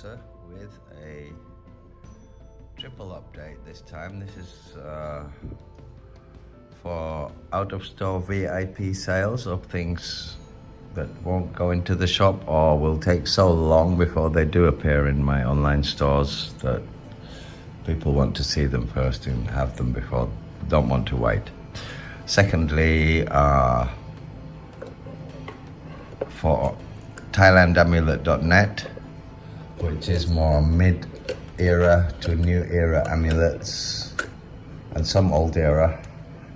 answer with a triple update this time. This is for out of store VIP sales of things that won't go into the shop or will take so long before they do appear in my online stores that people want to see them first and have them before, don't want to wait. Secondly, for thailandamulet.net, which is more mid-era to new-era amulets and some old-era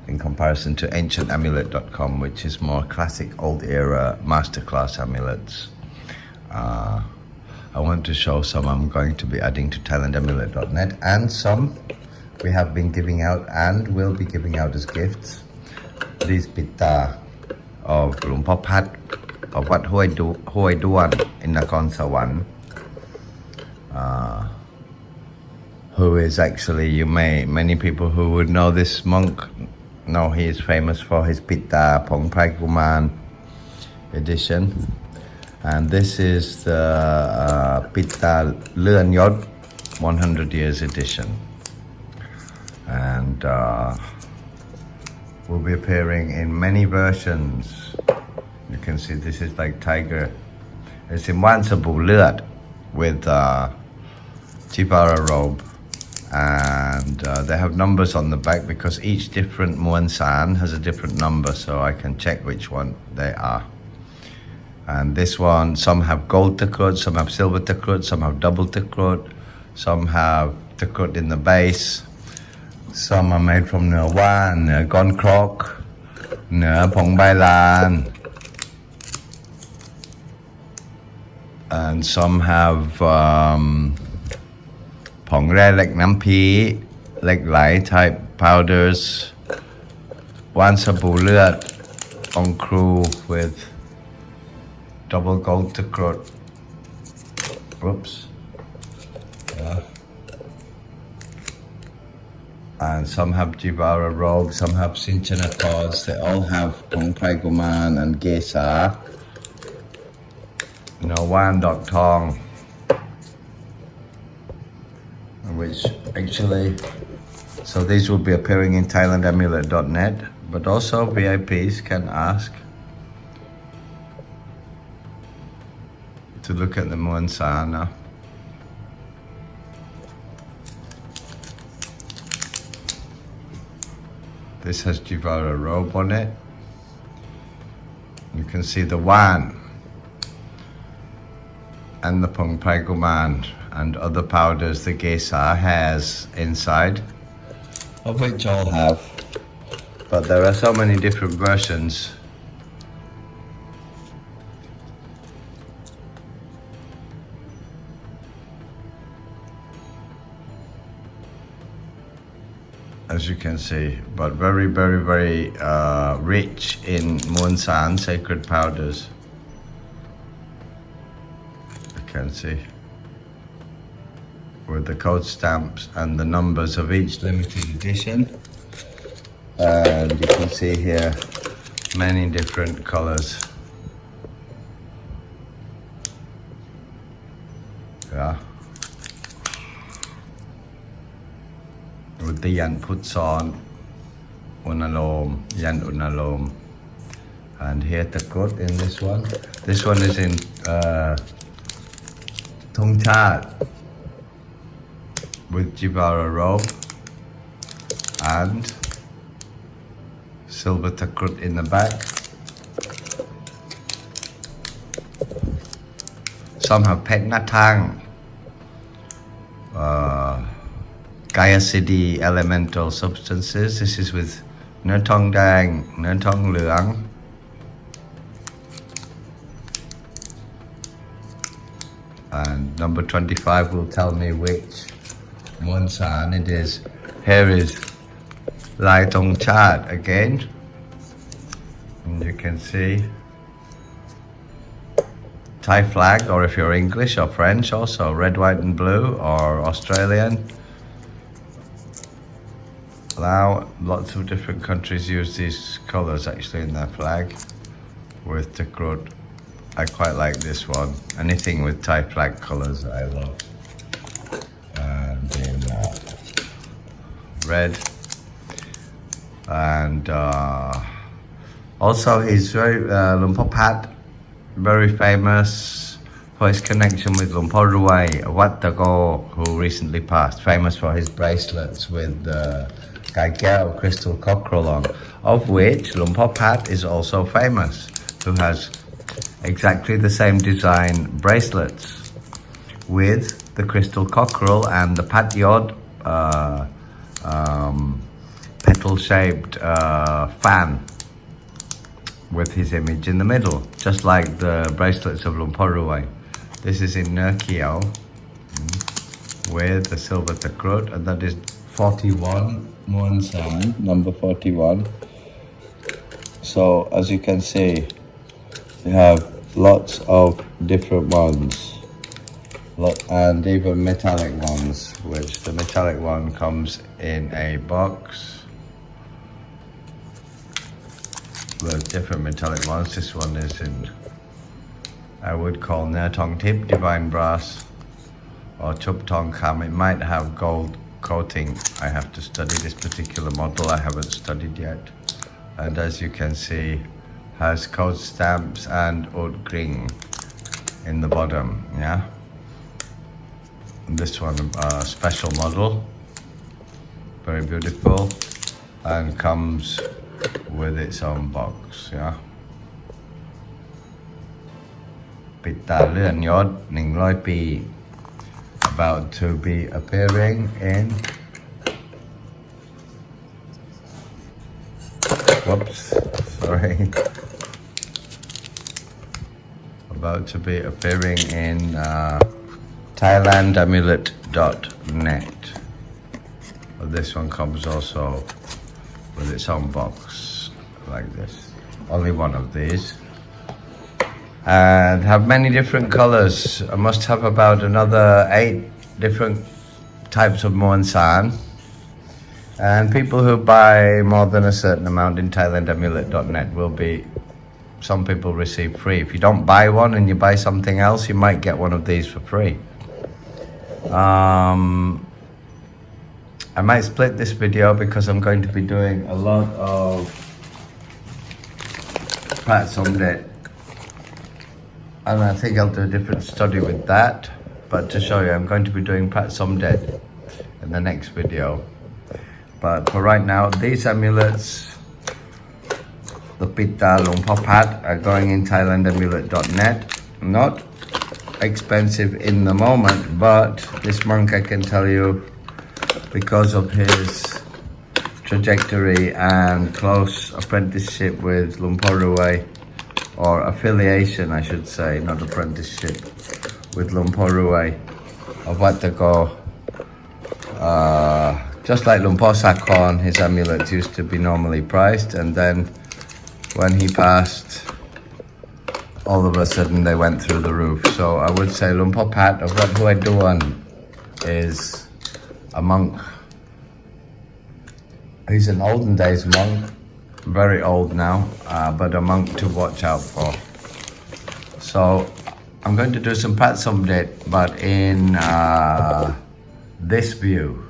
in comparison to ancientamulet.com, which is more classic old-era masterclass amulets. I want to show some I'm going to be adding to thailandamulet.net, and some we have been giving out and will be giving out as gifts. These pitta of Lung Po Phat of Wat Hoi Duan in Nakhon Sawan, who is actually, many people who would know this monk know he is famous for his pitta Pong Phai Kuman edition. And this is the pitta Leun Yot 100 years edition, and will be appearing in many versions. You can see this is like tiger. It's in Wan Sabu Leut with Chibara robe, and they have numbers on the back because each different Muan San has a different number, so I can check which one they are. And this one, some have gold tekrut, some have silver tekrut, some have double tekrut, some have tekrut in the base, some are made from Nua Wan, Nua Gon Krok, Nua Pong Bai Lan, and some have Pong Re Lek Nam Pi, Lek Lai type powders, Wan Sabu Leut on crew with double gold tekrut. Whoops. Yeah. And some have Jivara robe, some have Sinchana cords. They all have Pong Phai Kuman and Gesa. Wan Dok Tong, which actually, so these will be appearing in thailandamulet.net, but also VIPs can ask to look at the Muan Sana. This has Jivara robe on it. You can see the Wan and the Pong Phai Kuman and other powders the Gesa has inside, of which all have, but there are so many different versions. As you can see, but very, very, very rich in Muan San sacred powders. You can see with the code stamps and the numbers of each limited edition, and you can see here many different colors. Yeah. With the Yan Putson, Unalom, Yan Unalom, and here Tekrut in this one. This one is in Thong Chat with Jivara robe and silver Tekrut in the back. Some have Pet Natang, Gaia City elemental substances. This is with Ner Tong Dang, Ner Tong Leung, and number 25 will tell me which Muan San it is. Here is Lai Tong Chat again, and you can see Thai flag, or if you're English or French also, red, white and blue, or Australian. Now, lots of different countries use these colours actually in their flag with tekrut I quite like this one. Anything with Thai flag colors I love. And in red. And also he's very, Lumpur Pat, very famous for his connection with Lumpur Ruai, Wat Tago, who recently passed. Famous for his bracelets with Gai Keo crystal cockerel on, of which Lumpur Pat is also famous, who has exactly the same design bracelets with the crystal cockerel and the Pat Yod petal-shaped fan with his image in the middle, just like the bracelets of Lumpur Ruai. This is in Nurkio with the silver takrut, and that is 41 Muan San, number 41. So as you can see, we have lots of different ones, and even metallic ones, which the metallic one comes in a box. There's different metallic ones. This one is in, I would call Ner Tong Tip, divine brass, or Chup Tong Kam. It might have gold coating. I have to study this particular model. I haven't studied yet. And as you can see, has code stamps and oud kring in the bottom. Yeah. And this one, special model, very beautiful, and comes with its own box. Yeah. ปิดตาเลื่อนยศ100 ปี about to be appearing in, whoops, sorry, about to be appearing in thailandamulet.net. This one comes also with its own box like this. Only one of these. And have many different colors. I must have about another 8 different types of Muan San. And people who buy more than a certain amount in thailandamulet.net will be, some people receive free. If you don't buy one and you buy something else, you might get one of these for free. I might split this video because I'm going to be doing a lot of Prat Somdet, and I think I'll do a different study with that. But to show you, I'm going to be doing Prat Somdet in the next video. But for right now, these amulets, the Pitta Lumpur Pat, are going in thailandamulet.net. Not expensive in the moment, but this monk, I can tell you, because of his trajectory and close apprenticeship with Lumpur Ruai, or affiliation I should say, not apprenticeship, with Lumpur Ruai of Wat Tago. Just like Lumpur Sakon, his amulets used to be normally priced, and then when he passed, all of a sudden they went through the roof. So I would say Lumpur Pat of Wat Huai Duan is a monk. He's an olden days monk, very old now, but a monk to watch out for. So I'm going to do some Prat Somdet, but in this view,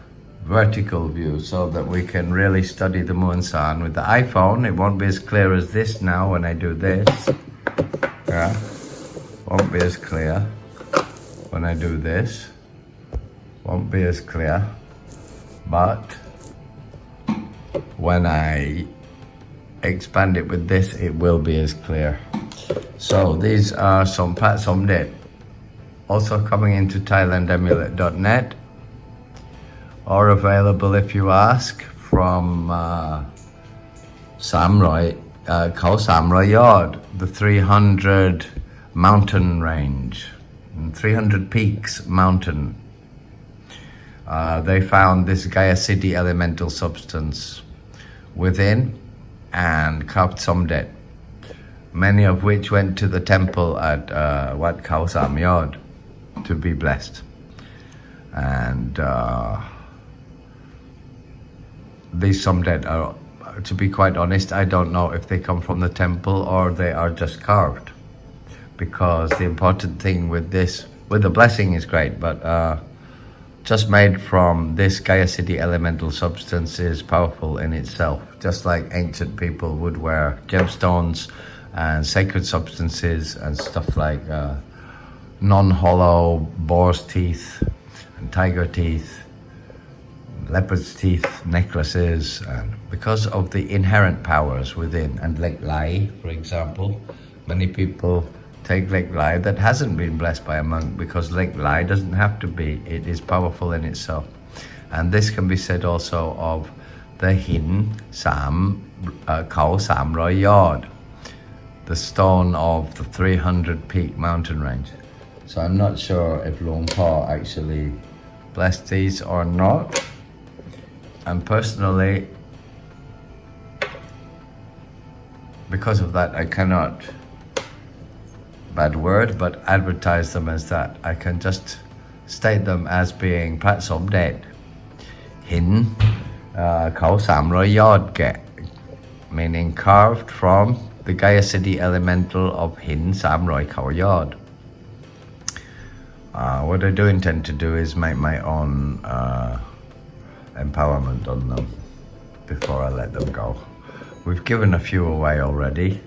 vertical view, so that we can really study the Muan San. With the iPhone, it won't be as clear as this now when I do this. Yeah, won't be as clear when I do this. Won't be as clear, but when I expand it with this, it will be as clear. So these are some Prat Somdet, also coming into thailandamulet.net, or available if you ask from Samroy, Khao Samroy Yod, the 300 mountain range, 300 peaks mountain. They found this Gaia City elemental substance within and carved Somdet, many of which went to the temple at Wat Khao Sam Yod to be blessed. And these Somdet are, to be quite honest, I don't know if they come from the temple or they are just carved. because the important thing with this, with the blessing is great, but just made from this Gaia City elemental substance is powerful in itself. Just like ancient people would wear gemstones and sacred substances and stuff like non-hollow boar's teeth and tiger teeth, leopard's teeth necklaces, and because of the inherent powers within. And Lek Lai, for example, many people take Lek Lai that hasn't been blessed by a monk, because Lek Lai doesn't have to be, it is powerful in itself. And this can be said also of the Hin Khao Sam Roi Yod, the stone of the 300 peak mountain range. So I'm not sure if Luang Pa actually blessed these or not. And personally, because of that, I cannot, bad word, but advertise them as that. I can just state them as being Prat Som Det Hin Khao Sam Roi Yod Ge, meaning carved from the Gaia City elemental of Hin Sam Roi Khao Yod. What I do intend to do is make my own empowerment on them before I let them go. We've given a few away already,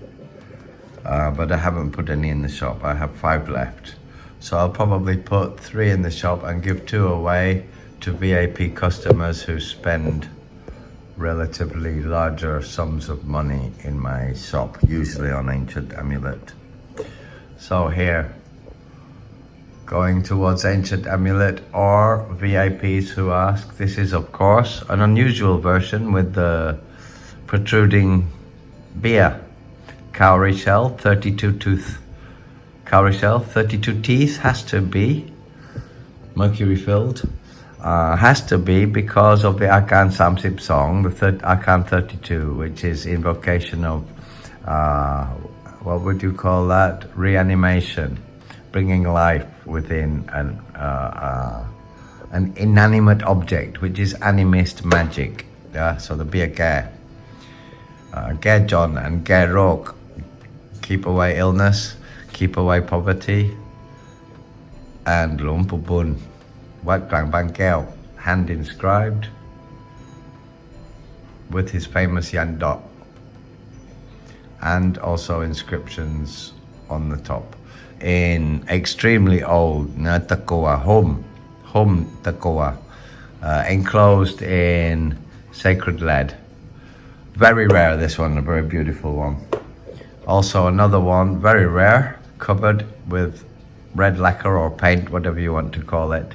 but I haven't put any in the shop. I have 5 left. So I'll probably put 3 in the shop and give 2 away to VIP customers who spend relatively larger sums of money in my shop, usually on Ancient Amulet. So here, going towards Ancient Amulet or VIPs who ask, this is of course an unusual version with the protruding beer cowrie shell, 32 tooth cowrie shell, 32 teeth, has to be mercury filled, has to be because of the Akan Samsip song, the Akan 32, which is invocation of what would you call that, reanimation, bringing life within an inanimate object, which is animist magic. Yeah, so the beer Ge John and Ge Rok, keep away illness, keep away poverty. And Luang Pu Bun, Wat Klang Bang Keo, hand inscribed with his famous Yan Dot, and also inscriptions on the top in extremely old Na Takoa Hom Takoa, enclosed in sacred lead. Very rare, this one, a very beautiful one. Also another one, very rare, covered with red lacquer or paint, whatever you want to call it,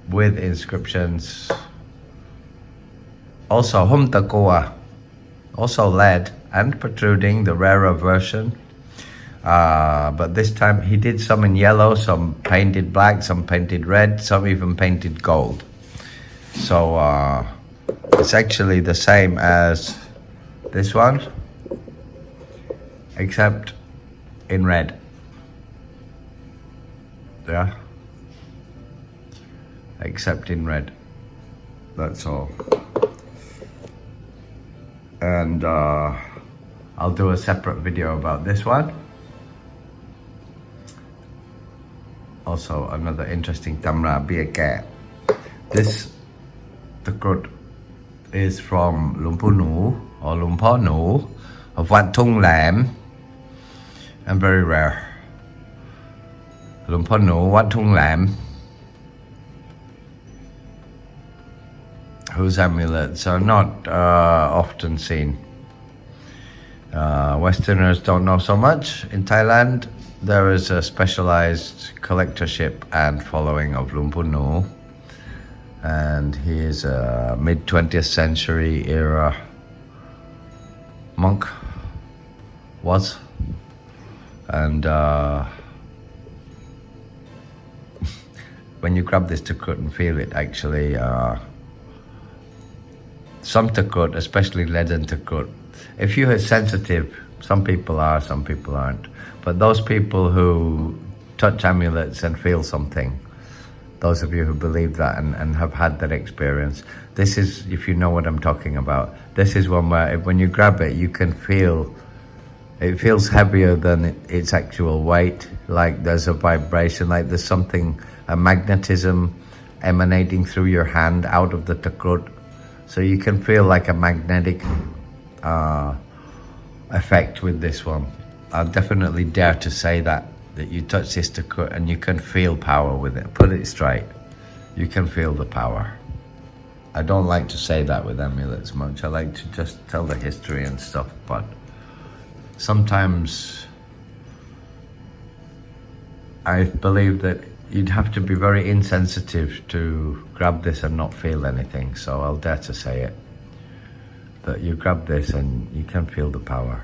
with inscriptions. Also Hom Takoa, also lead and protruding, the rarer version. But this time he did some in yellow, some painted black, some painted red, some even painted gold. So it's actually the same as this one, except in red. Yeah, except in red, that's all. And I'll do a separate video about this one. Also another interesting Tamra Bia Cat. This Takut is from Luang Pu Nu or Luang Pa Nu of Wat Tung Lam, and very rare. Luang Pa Nu, Wat Tung Lam, whose amulets are not often seen. Westerners don't know so much. In Thailand, there is a specialized collectorship and following of Luang Pu Nu, and he is a mid-20th century era monk, was, and when you grab this takut and feel it, actually some takut, especially leaden takut, if you are sensitive, some people are, some people aren't, but those people who touch amulets and feel something, those of you who believe that and have had that experience, this is, if you know what I'm talking about, this is one where when you grab it, you can feel it feels heavier than its actual weight, like there's a vibration, like there's something, a magnetism emanating through your hand out of the takrut. So you can feel like a magnetic effect with this one. I'll definitely dare to say that you touch this takrut and you can feel power with it. Put it straight, you can feel the power. I don't like to say that with amulets much. I like to just tell the history and stuff, but sometimes I believe that you'd have to be very insensitive to grab this and not feel anything. So I'll dare to say it, that you grab this and you can feel the power.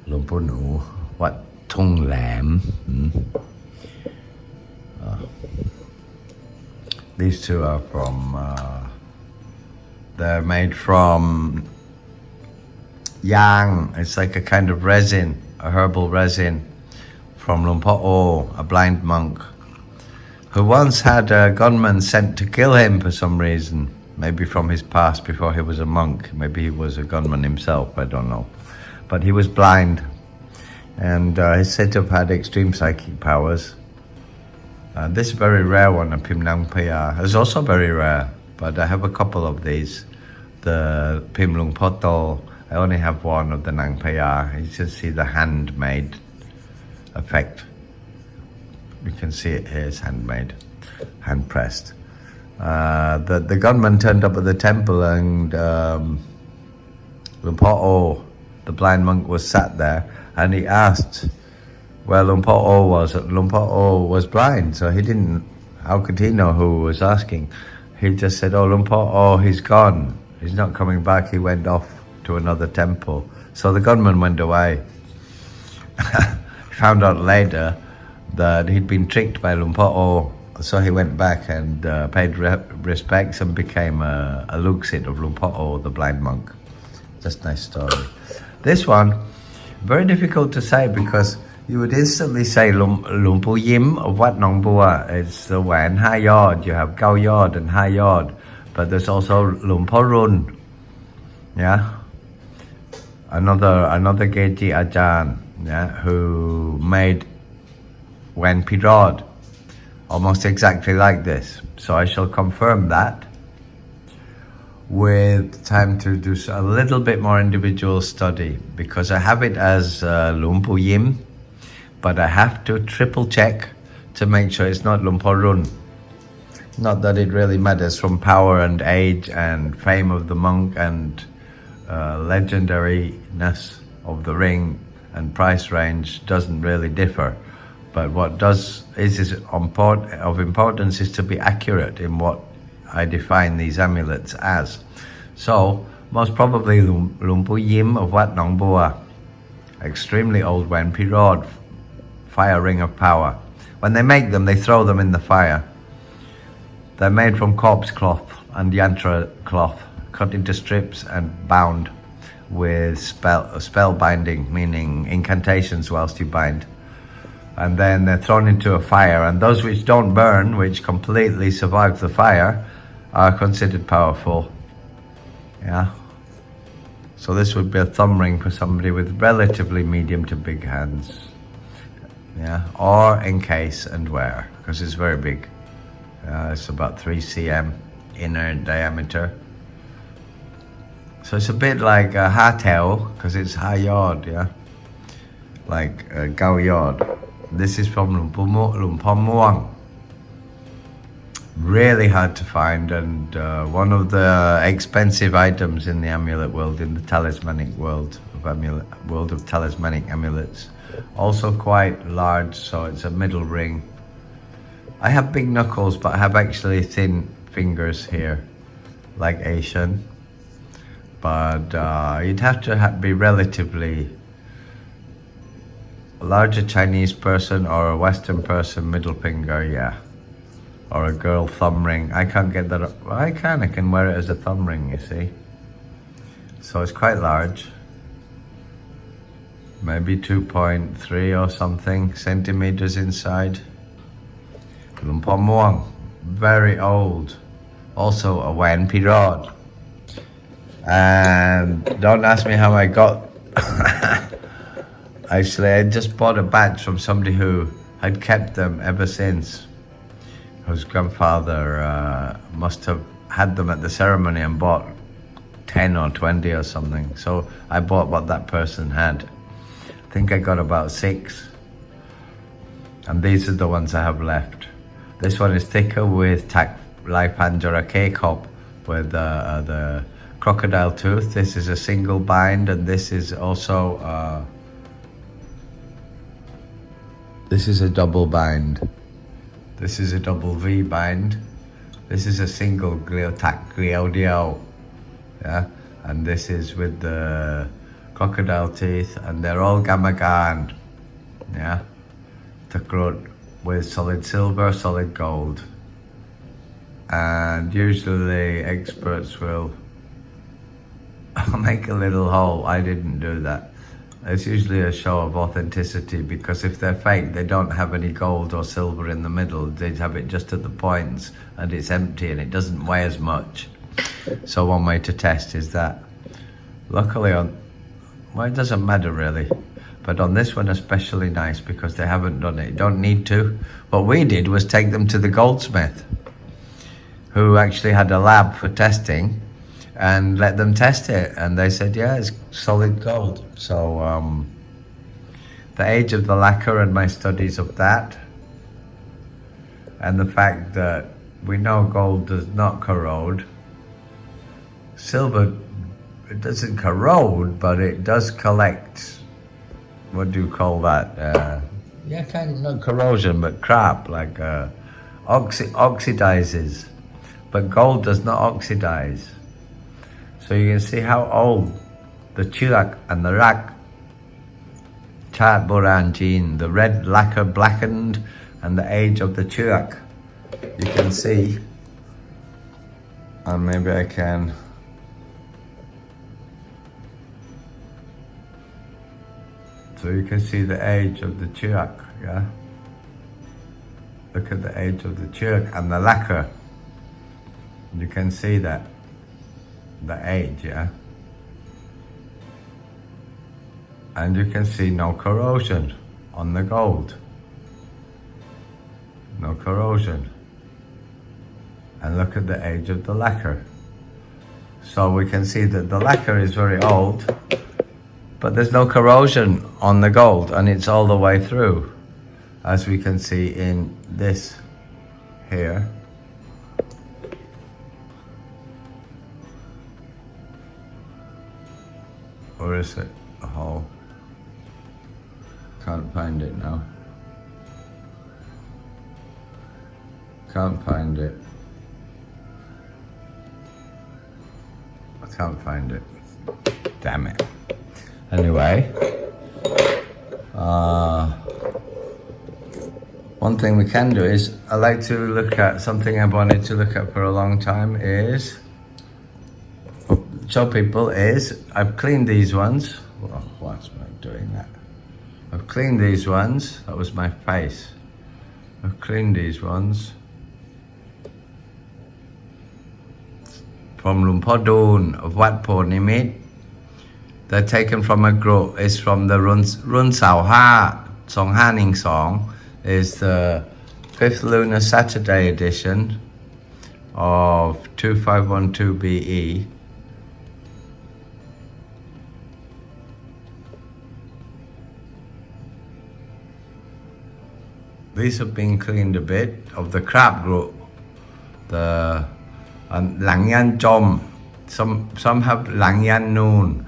หลวงปู่หนูวัดทุ่งแหลม These two are from they're made from yang. It's like a kind of resin, a herbal resin from Luang Por O, a blind monk who once had a gunman sent to kill him for some reason, maybe from his past before he was a monk. Maybe he was a gunman himself, I don't know. But he was blind, and he's said to have had extreme psychic powers. This very rare one, a Pim Nang Paya, is also very rare, but I have a couple of these. The Pim Lung Poto, I only have one of the Nang Paya. You can see the handmade effect. You can see it here, it's handmade, hand pressed. The gunman turned up at the temple, and Luang Por O, the blind monk, was sat there, and he asked where Luang Por O was. Luang Por O was blind, so he didn't, how could he know who was asking? He just said, oh, Luang Por O, he's gone. He's not coming back. He went off to another temple. So the gunman went away. Found out later that he'd been tricked by Luang Por O. So he went back and paid respects and became a Luksit of Luang Por O, the blind monk. Just nice story. This one, very difficult to say because you would instantly say Luang Pu Yim of Wat Nong Bua. It's the Wan Ha Yod. You have Gao Yod and Ha Yod. But there's also Luang Por Run. Yeah. Another Geji Ajan, yeah, who made Wen Pirod almost exactly like this. So I shall confirm that with time to do a little bit more individual study, because I have it as Luang Pu Yim, but I have to triple check to make sure it's not Luang Por Run. Not that it really matters, from power and age and fame of the monk and legendariness of the ring and price range doesn't really differ. But what is of importance is to be accurate in what I define these amulets as. So, most probably Luang Pu Yim of Wat Nong Bua, extremely old Wen Pirod, fire ring of power. When they make them, they throw them in the fire. They're made from corpse cloth and yantra cloth, cut into strips and bound with spell binding, meaning incantations whilst you bind. And then they're thrown into a fire, and those which don't burn, which completely survive the fire, are considered powerful. Yeah. So this would be a thumb ring for somebody with relatively medium to big hands. Yeah. Or encase and wear, because it's very big. It's about 3 cm inner diameter. So it's a bit like a ha tail, because it's ha yod, yeah, like gao yod. This is from Luang Por Muang. Really hard to find, and one of the expensive items in the amulet world, in the talismanic world of talismanic amulets. Also quite large, so it's a middle ring. I have big knuckles, but I have actually thin fingers here, like Asian. But you'd have to be relatively a larger Chinese person or a Western person, middle finger, yeah. Or a girl thumb ring. I can't get that up. Well, I can wear it as a thumb ring, you see. So it's quite large. Maybe 2.3 or something centimeters inside. Luang Por Muang, very old. Also a Wan Pirod. And don't ask me how I got Actually, I just bought a batch from somebody who had kept them ever since. Whose grandfather must have had them at the ceremony and bought 10 or 20 or something. So I bought what that person had. I think I got about 6. And these are the ones I have left. This one is thicker with Lai Panjara K-Cop with the crocodile tooth. This is a single bind, and this is also this is a double bind. This is a double V bind. This is a single Gliao, yeah, and this is with the crocodile teeth, and they're all Gamagan, yeah, Takrut with solid silver, solid gold. And usually experts will make a little hole. I didn't do that. It's usually a show of authenticity, because if they're fake, they don't have any gold or silver in the middle. They have it just at the points, and it's empty, and it doesn't weigh as much. So one way to test is that. Luckily well, it doesn't matter really, but on this one especially nice, because they haven't done it. You don't need to. What we did was take them to the goldsmith, who actually had a lab for testing, and let them test it, and they said, yeah, it's solid gold. So the age of the lacquer and my studies of that, and the fact that we know gold does not corrode. Silver, it doesn't corrode, but it does collect, what do you call that? Yeah, kind of not corrosion, but crap, like oxidizes. But gold does not oxidize. So you can see how old the Chulak and the Rak Chat Boran Jean, the red lacquer blackened, and the age of the Chulak. You can see, and maybe I can. So you can see the age of the Chulak, yeah? Look at the age of the Chulak and the lacquer. You can see that. The age, yeah, and you can see no corrosion on the gold, no corrosion, and look at the age of the lacquer. So we can see that the lacquer is very old, but there's no corrosion on the gold, and it's all the way through, as we can see in this here. Or is it a hole? Can't find it now. Can't find it. I can't find it. Damn it. Anyway, one thing we can do is, I like to look at something I've wanted to look at for a long time is, show people is, I've cleaned these ones. Well, what's I doing that? I've cleaned these ones. That was my face. I've cleaned these ones from Lumpodun of Wat Po Nimit. They're taken from a group. It's from the Run Sao Ha Song Ha Ning Song. Is the 5th Lunar Saturday edition of 2512 BE. These have been cleaned a bit of the crab group, the Lang Yan Chom. Some have Lang Yan Noon.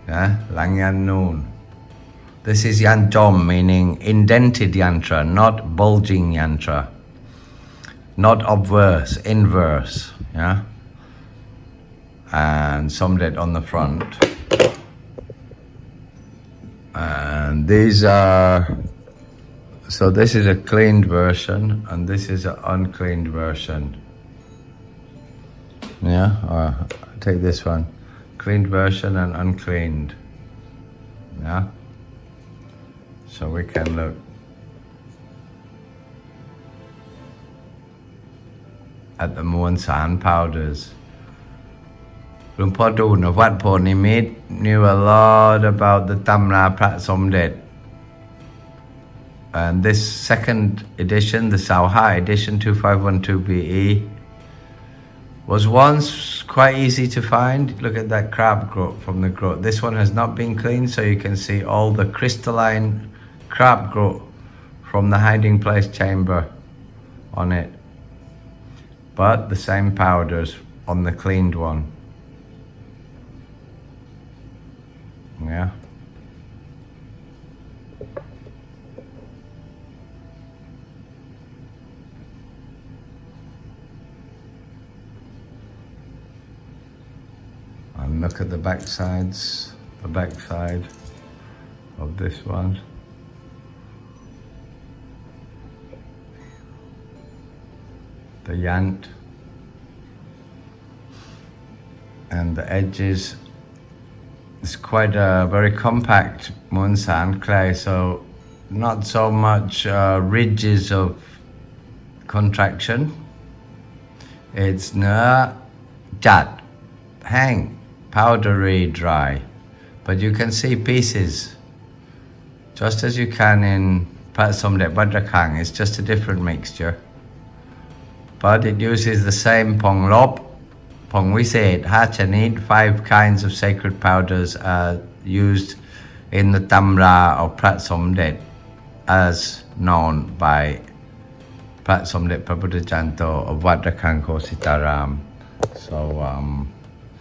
Yeah, Lang Yan Noon. This is Yan Chom, meaning indented yantra, not bulging yantra, not obverse, inverse. Yeah, and some did on the front. And these are. So this is a cleaned version, and this is an uncleaned version. Yeah, or take this one. Cleaned version and uncleaned. Yeah. So we can look at the Muan San powders. Luang Por Dun of Wat Po Nimit knew a lot about the Tamra Prat Somdet. And this second edition, the Sauha edition 2512 BE, was once quite easy to find. Look at that crab growth from the growth. This one has not been cleaned, so you can see all the crystalline crab growth from the hiding place chamber on it. But the same powders on the cleaned one. Yeah. And look at the back side of this one. The yant and the edges. It's quite a very compact Muan San clay, so not so much ridges of contraction. It's na jat, hang, powdery dry, but you can see pieces just as you can in Prat Somdet Badrakang. It's just a different mixture, but it uses the same Pong Lop, Pong Wiset, Hachanit, 5 kinds of sacred powders used in the Tamra of Prat Somdet as known by Prat Somdet Prabuddha Janto of Wat Rakang Kositaram. So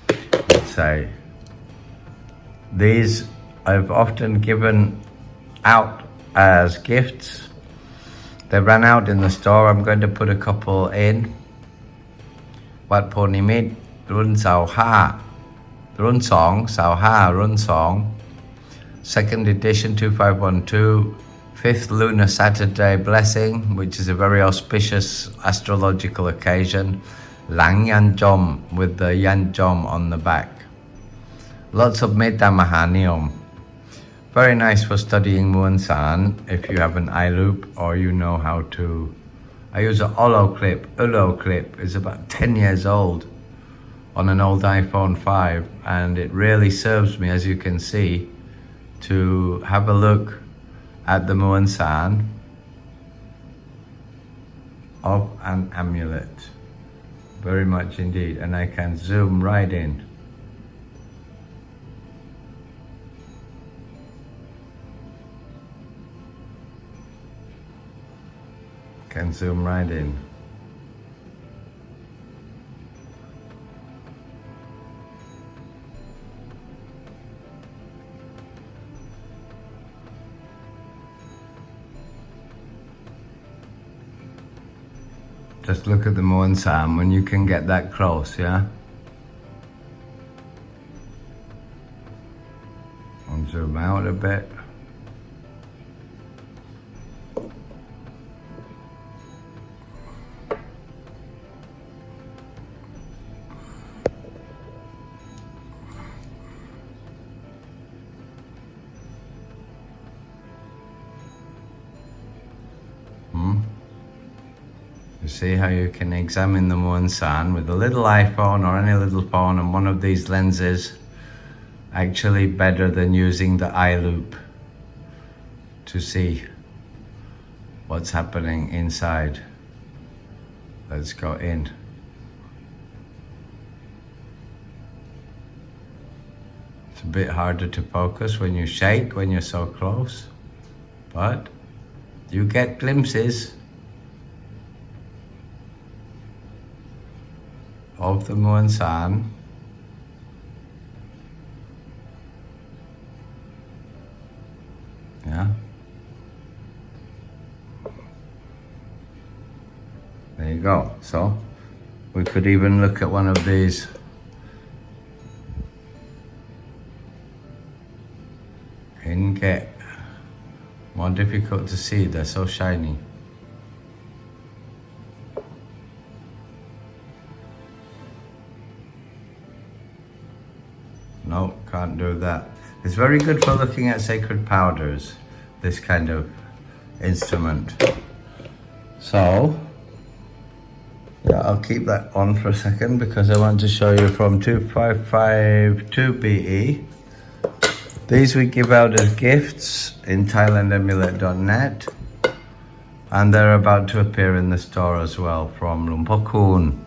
let's say these I've often given out as gifts. They ran out in the store. I'm going to put a couple in. Wat Po Nimit Run Sao Ha Run Song Sao Ha Run Song, second edition 2512, 5th lunar Saturday blessing, which is a very auspicious astrological occasion. Lang Yan Jom with the Yan Jom on the back. Lots of Metta Mahaniyom. Very nice for studying Muan San if you have an eye loop or you know how to. I use an Olo clip. Olo clip is about 10 years old on an old iPhone 5, and it really serves me, as you can see, to have a look at the Muan San of an amulet. Very much indeed, and I can zoom right in. Can zoom right in. Just look at the Muan San when you can get that close, yeah? I'll zoom out a bit. You see how you can examine the Muan San with a little iPhone or any little phone and one of these lenses, actually better than using the eye loop to see what's happening inside. Let's go in. It's a bit harder to focus when you shake, when you're so close, but you get glimpses of the Muan San. Yeah. There you go. So we could even look at one of these. In get more difficult to see, they're so shiny. No, can't do that. It's very good for looking at sacred powders, this kind of instrument. So, I'll keep that on for a second because I want to show you from 2552 BE. These we give out as gifts in thailandamulet.net, and they're about to appear in the store as well from Lumpokun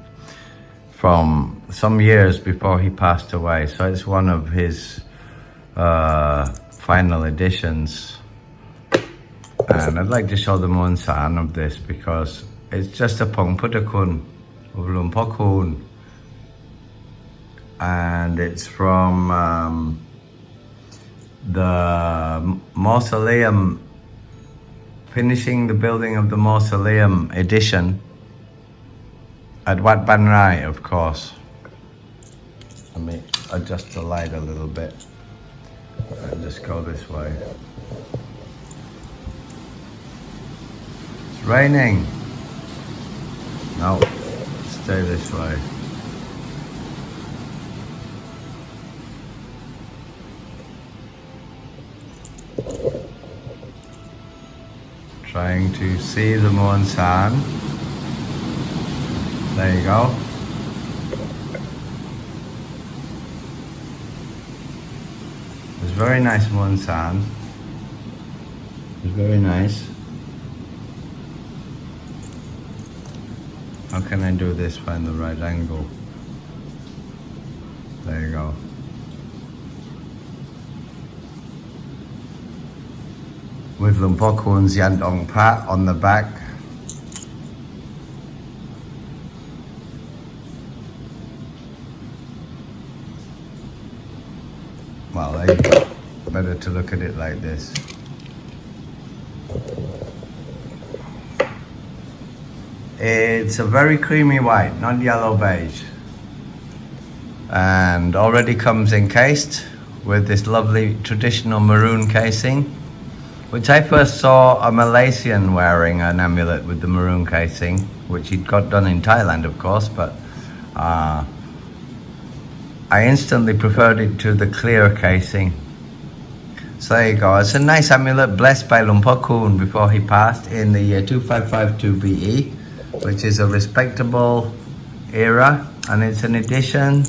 from some years before he passed away. So it's one of his final editions, and I'd like to show the Monsan of this because it's just a Pong Putakun of Lumpokun, and it's from the mausoleum, finishing the building of the mausoleum edition at Wat Ban Rai, of course. Let me adjust the light a little bit and just go this way. It's raining. No, stay this way. Trying to see the Monsan. There you go. It's very nice Monsan. It's very nice. How can I do this? Find the right angle. There you go. With Lumpokun's Yantong Pa on the back. Well, there you go. Better to look at it like this. It's a very creamy white, not yellow beige. And already comes encased with this lovely traditional maroon casing, which I first saw a Malaysian wearing an amulet with the maroon casing, which he'd got done in Thailand, of course, but I instantly preferred it to the clear casing. So there you go. It's a nice amulet blessed by Lumpokun before he passed in the year 2552 BE, which is a respectable era, and it's an edition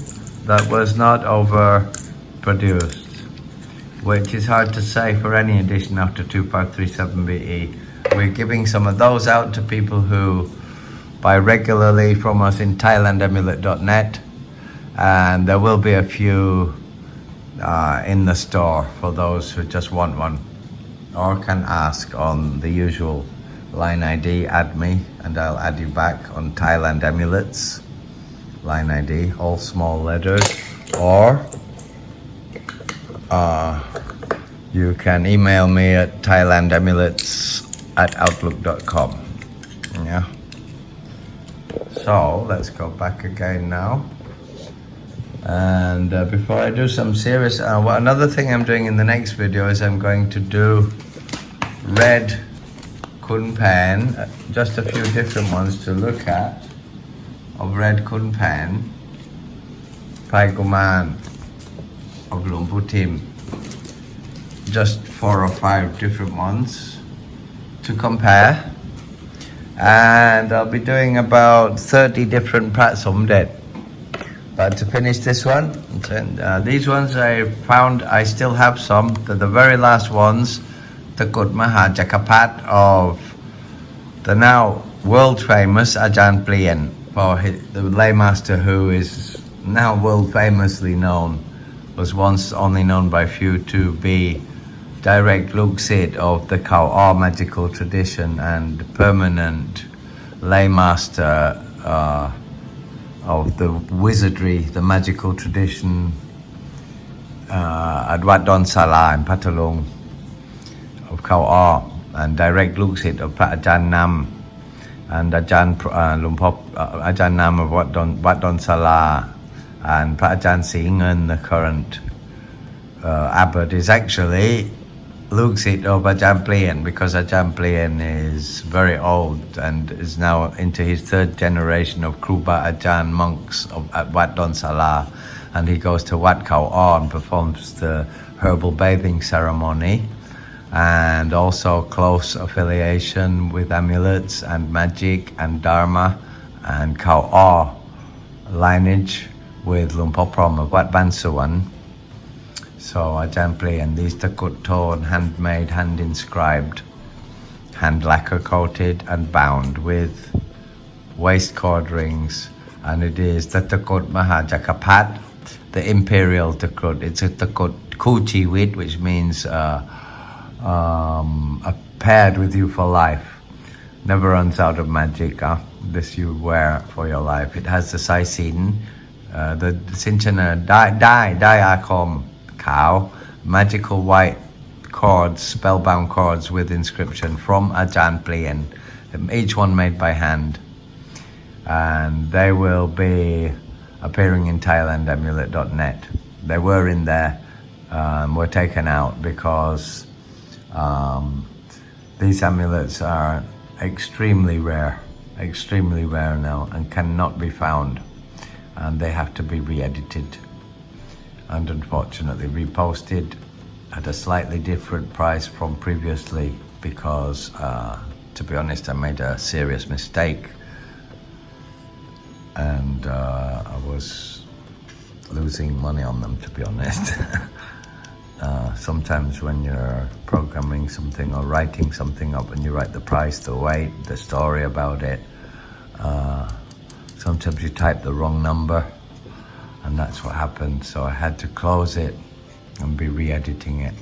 that was not overproduced, which is hard to say for any edition after 2537 BE. We're giving some of those out to people who buy regularly from us in thailandamulet.net, and there will be a few in the store for those who just want one, or can ask on the usual line ID, add me, and I'll add you back on Thailand Amulets line ID, all small letters, or you can email me at thailandamulets@outlook.com. Yeah. So let's go back again now. And before I do some serious, another thing I'm doing in the next video is I'm going to do red Kun Pan, just a few different ones to look at of red Kun Pan, Pai Guman of Lumputim, just 4 or 5 different ones to compare, and I'll be doing about 30 different Prat Somdet. But to finish this one, these ones I found I still have some. They're the very last ones. Takut Maha Jakapat of the now world famous Ajahn Plien, for the lay master who is now world famously known, was once only known by few to be direct Luksit of the Khao Aw magical tradition and permanent lay master of the wizardry, the magical tradition at Wat Don Sala in Patalong of Khao Aw, and direct Luksit of Prat Ajahn Nam and Ajahn Lumpop, Ajahn Nam of Wat Don Sala, and Prat Ajahn Si Ngen, the current abbot, is actually Luksit of Ajahn Plien, because Ajahn Plien is very old and is now into his 3rd generation of Kruba Ajahn monks at Wat Don Sala, and he goes to Wat Khao Aw and performs the herbal bathing ceremony, and also close affiliation with amulets and magic and dharma and Khao Aw lineage with Luang Por Prom of Wat Ban Suan. So Ajahn Plian, these Takut Thon, handmade, hand inscribed, hand lacquer coated and bound with waist cord rings, and it is the Takut Mahajakapat, the imperial Takut. It's a Takut Kuchiwit, which means paired with you for life. Never runs out of magic. This you wear for your life. It has the Sai Sin, the Sinchana Dai Akom Cow, magical white cords, spellbound cords with inscription from Ajahn Plian, each one made by hand. And they will be appearing in Thailand amulet.net. They were in there, were taken out because these amulets are extremely rare now and cannot be found, and they have to be re-edited and unfortunately reposted at a slightly different price from previously because to be honest, I made a serious mistake, and I was losing money on them, to be honest. Sometimes when you're programming something or writing something up and you write the price, the weight, the story about it, sometimes you type the wrong number, and that's what happened. So I had to close it and be re-editing it.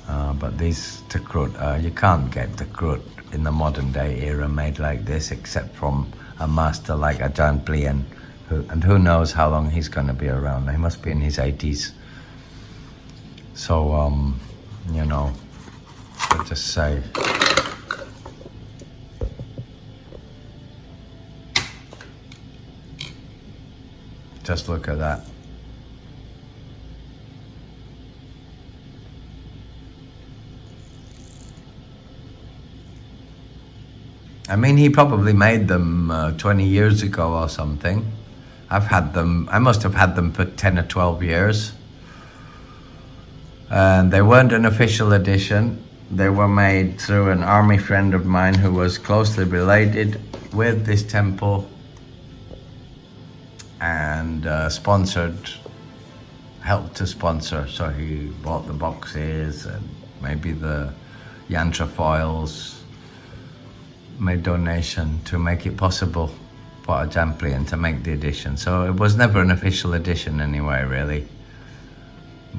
But these Takrut, you can't get Takrut in the modern day era made like this except from a master like Ajahn Plian, and who knows how long he's going to be around. He must be in his 80s. So, you know, let's just say, just look at that. I mean, he probably made them 20 years ago or something. I've had them, I must have had them for 10 or 12 years. And they weren't an official edition. They were made through an army friend of mine who was closely related with this temple, and helped to sponsor. So he bought the boxes and maybe the yantra foils, made donation to make it possible for Ajahn Plian to make the edition. So it was never an official edition anyway, really,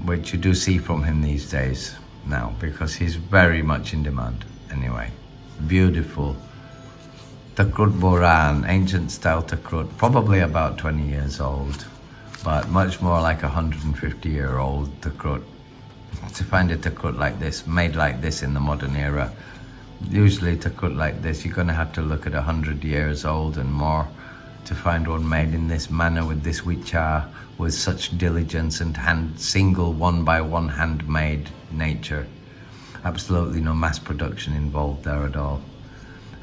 which you do see from him these days now, because he's very much in demand anyway. Beautiful Takrut Boran, ancient style Takrut, probably about 20 years old, but much more like 150-year-old Takrut. To find a Takrut like this, made like this in the modern era, usually Takrut like this, you're going to have to look at 100 years old and more to find one made in this manner with this wicha, with such diligence and single one by one handmade nature. Absolutely no mass production involved there at all,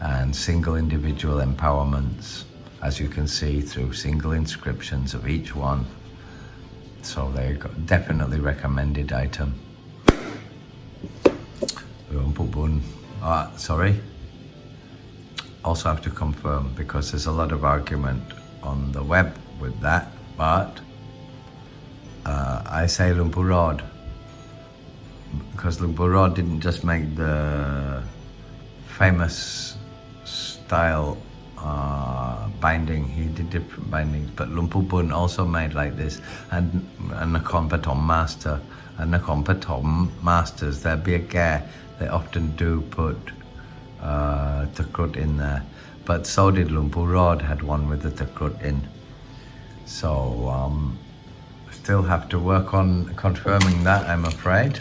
and single individual empowerments, as you can see, through single inscriptions of each one. So they're definitely recommended item. Sorry. Also have to confirm, because there's a lot of argument on the web with that, but I say Luang Por Rod, because Luang Por Rod didn't just make the famous style binding, he did different bindings, but Luang Por Bun also made like this, and Nakhon Pathom master, and Nakhon Pathom masters, their Biagare, they often do put Takrut in there, but so did Luang Por Rod, had one with the Takrut in. So still have to work on confirming that, I'm afraid.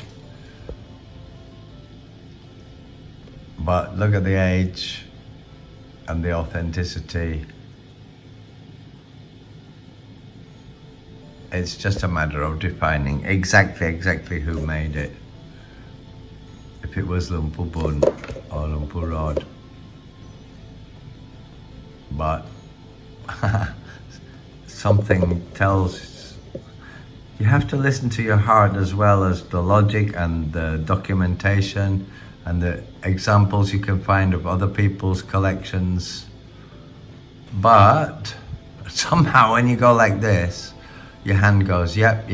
But look at the age and the authenticity. It's just a matter of defining exactly who made it. If it was Luang Por Bun or Luang Por Rod. But something tells, you have to listen to your heart as well as the logic and the documentation and the examples you can find of other people's collections. But somehow when you go like this, your hand goes, yep,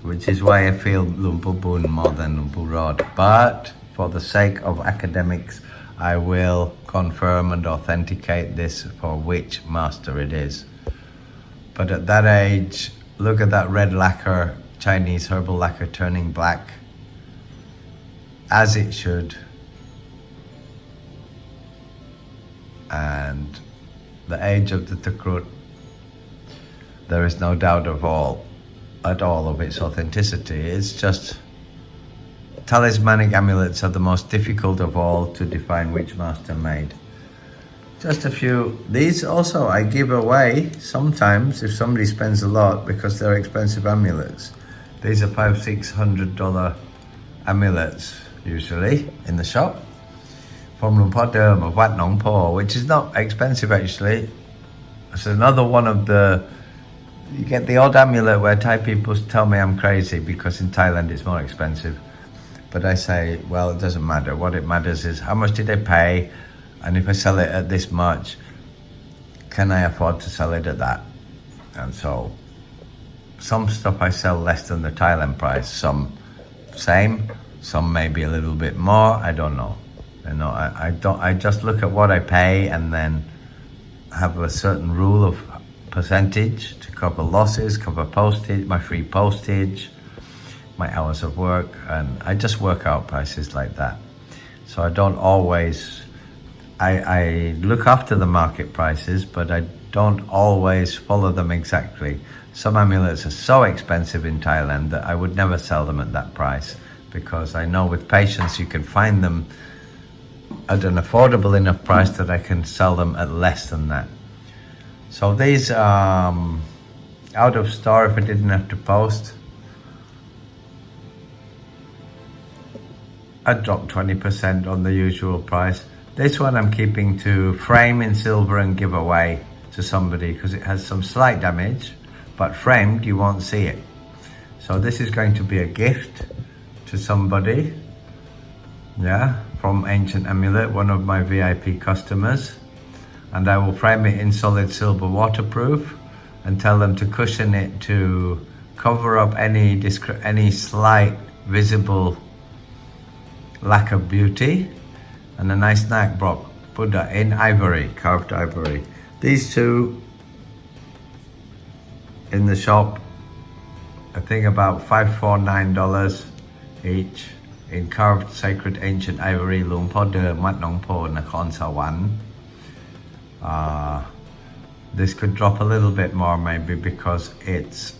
which is why I feel Lumpu Bun more than Lumpu Rod. But for the sake of academics, I will confirm and authenticate this for which master it is. But at that age, look at that red lacquer, Chinese herbal lacquer turning black, as it should. And the age of the Takrut, there is no doubt at all of its authenticity. It's just talismanic amulets are the most difficult of all to define which master made. Just a few. These also I give away sometimes if somebody spends a lot because they're expensive amulets. These are $500-600 amulets usually in the shop from Luang Por Derm of Wat Nong Po, which is not expensive actually. It's another one of the, you get the odd amulet where Thai people tell me I'm crazy because in Thailand it's more expensive. But I say, well, it doesn't matter. What it matters is how much did I pay? And if I sell it at this much, can I afford to sell it at that? And so some stuff I sell less than the Thailand price, some same, some maybe a little bit more, I don't know. You know, I just look at what I pay and then have a certain rule of percentage to cover losses, cover postage, my free postage, my hours of work, and I just work out prices like that. So I don't always, I look after the market prices, but I don't always follow them exactly. Some amulets are so expensive in Thailand that I would never sell them at that price, because I know with patience you can find them at an affordable enough price that I can sell them at less than that. So these out of store if I didn't have to post. I'd drop 20% on the usual price. This one I'm keeping to frame in silver and give away to somebody because it has some slight damage, but framed you won't see it. So this is going to be a gift to somebody, yeah, from Ancient Amulet, one of my VIP customers. And I will frame it in solid silver waterproof and tell them to cushion it to cover up any slight visible lack of beauty, and a nice knack Buddha in ivory, carved ivory. These two in the shop, I think about $549 each, in carved sacred ancient ivory, Luang Por Derm, Wat Nong Po, Nakhon Sawan. This could drop a little bit more maybe because it's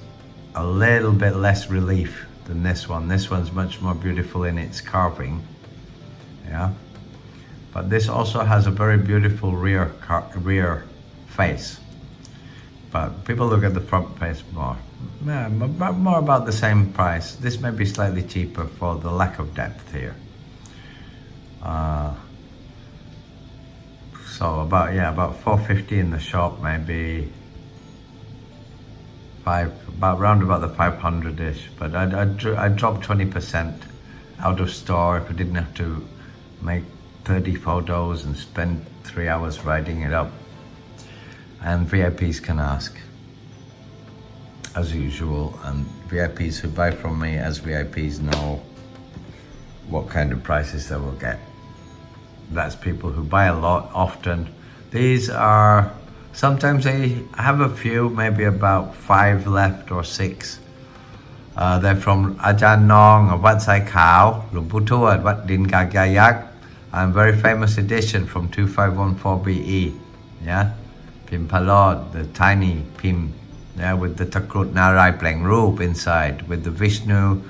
a little bit less relief than this one. This one's much more beautiful in its carving, yeah. But this also has a very beautiful rear face. But people look at the front face more. Yeah, more about the same price. This may be slightly cheaper for the lack of depth here. So about $450 in the shop, maybe round about the 500-ish. But I'd drop 20% out of store if I didn't have to make 30 photos and spend 3 hours writing it up. And VIPs can ask, as usual, and VIPs who buy from me as VIPs know what kind of prices they will get. That's people who buy a lot often. These are, sometimes I have a few, maybe about 5 left or 6. They're from Ajahn Nong of Wat Sai Khao, Luang Pu Tuat, Wat Din Kak Yayak, and very famous edition from 2514 BE, yeah? Pim Palod, the tiny Pim, yeah, with the Takrut Narai Pleng Roop inside, with the Vishnu,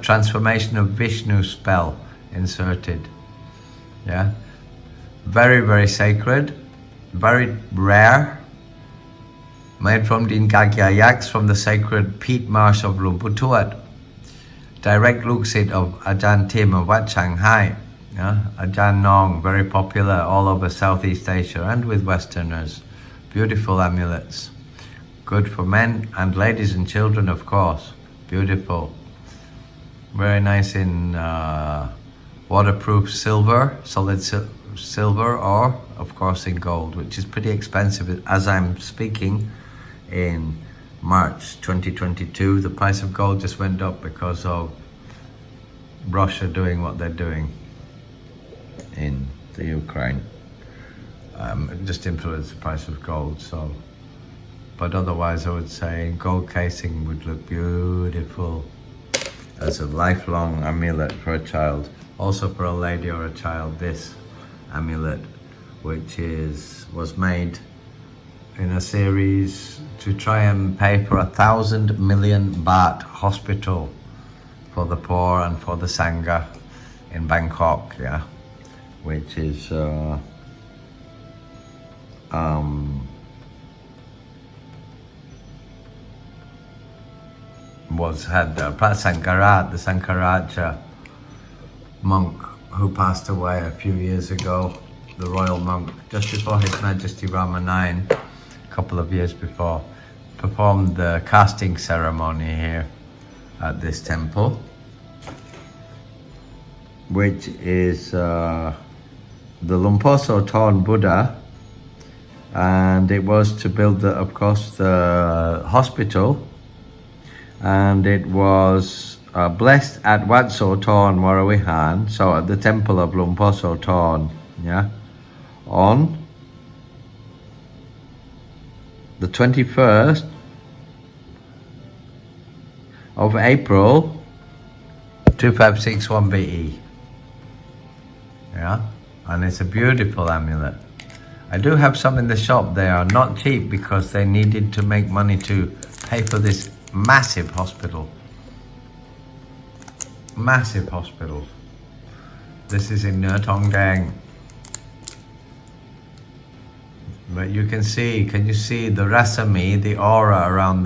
transformation of Vishnu spell inserted, yeah? Very, very sacred, very rare, made from Din Kak Yayaks from the sacred peat marsh of Luang Pu Tuat, direct Luksit of Ajahn Tim of Wat Shanghai, yeah? Ajahn Nong, very popular all over Southeast Asia and with Westerners. Beautiful amulets, good for men and ladies and children, of course. Beautiful, very nice in waterproof silver, solid silver or, of course, in gold, which is pretty expensive. As I'm speaking in March 2022, the price of gold just went up because of Russia doing what they're doing in the Ukraine. It just influenced the price of gold. So, but otherwise, I would say gold casing would look beautiful as a lifelong amulet for a child. Also for a lady or a child, this amulet, which was made in a series to try and pay for 1,000 million baht hospital for the poor and for the Sangha in Bangkok, yeah, which is had Sankarat, the Sankaraja monk who passed away a few years ago, the royal monk, just before His Majesty Rama IX, a couple of years before, performed the casting ceremony here at this temple, which is the Lumposo Thorn Buddha, and it was to build, of course, the hospital, and it was blessed at Wat So Thorn Waravihan, so at the temple of Lumposo Thorn, yeah, on the 21st of April 2561 BE. Yeah, and it's a beautiful amulet. I do have some in the shop. They are not cheap because they needed to make money to pay for this massive hospital. Massive hospital. This is in Nua Thong Dang. But you can you see the rasami, the aura around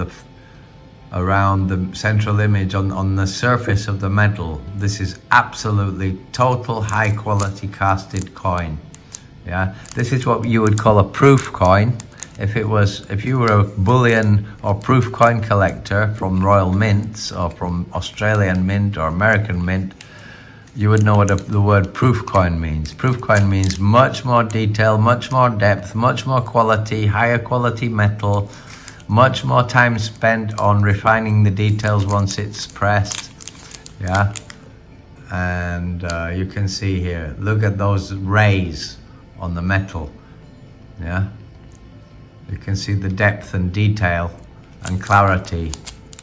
the central image on the surface of the metal. This is absolutely total high quality casted coin. Yeah, this is what you would call a proof coin. If you were a bullion or proof coin collector from Royal Mints or from Australian Mint or American Mint, you would know what the word proof coin means. Proof coin means much more detail, much more depth, much more quality, higher quality metal, much more time spent on refining the details once it's pressed. Yeah, and you can see here, look at those rays on the metal. Yeah, you can see the depth and detail and clarity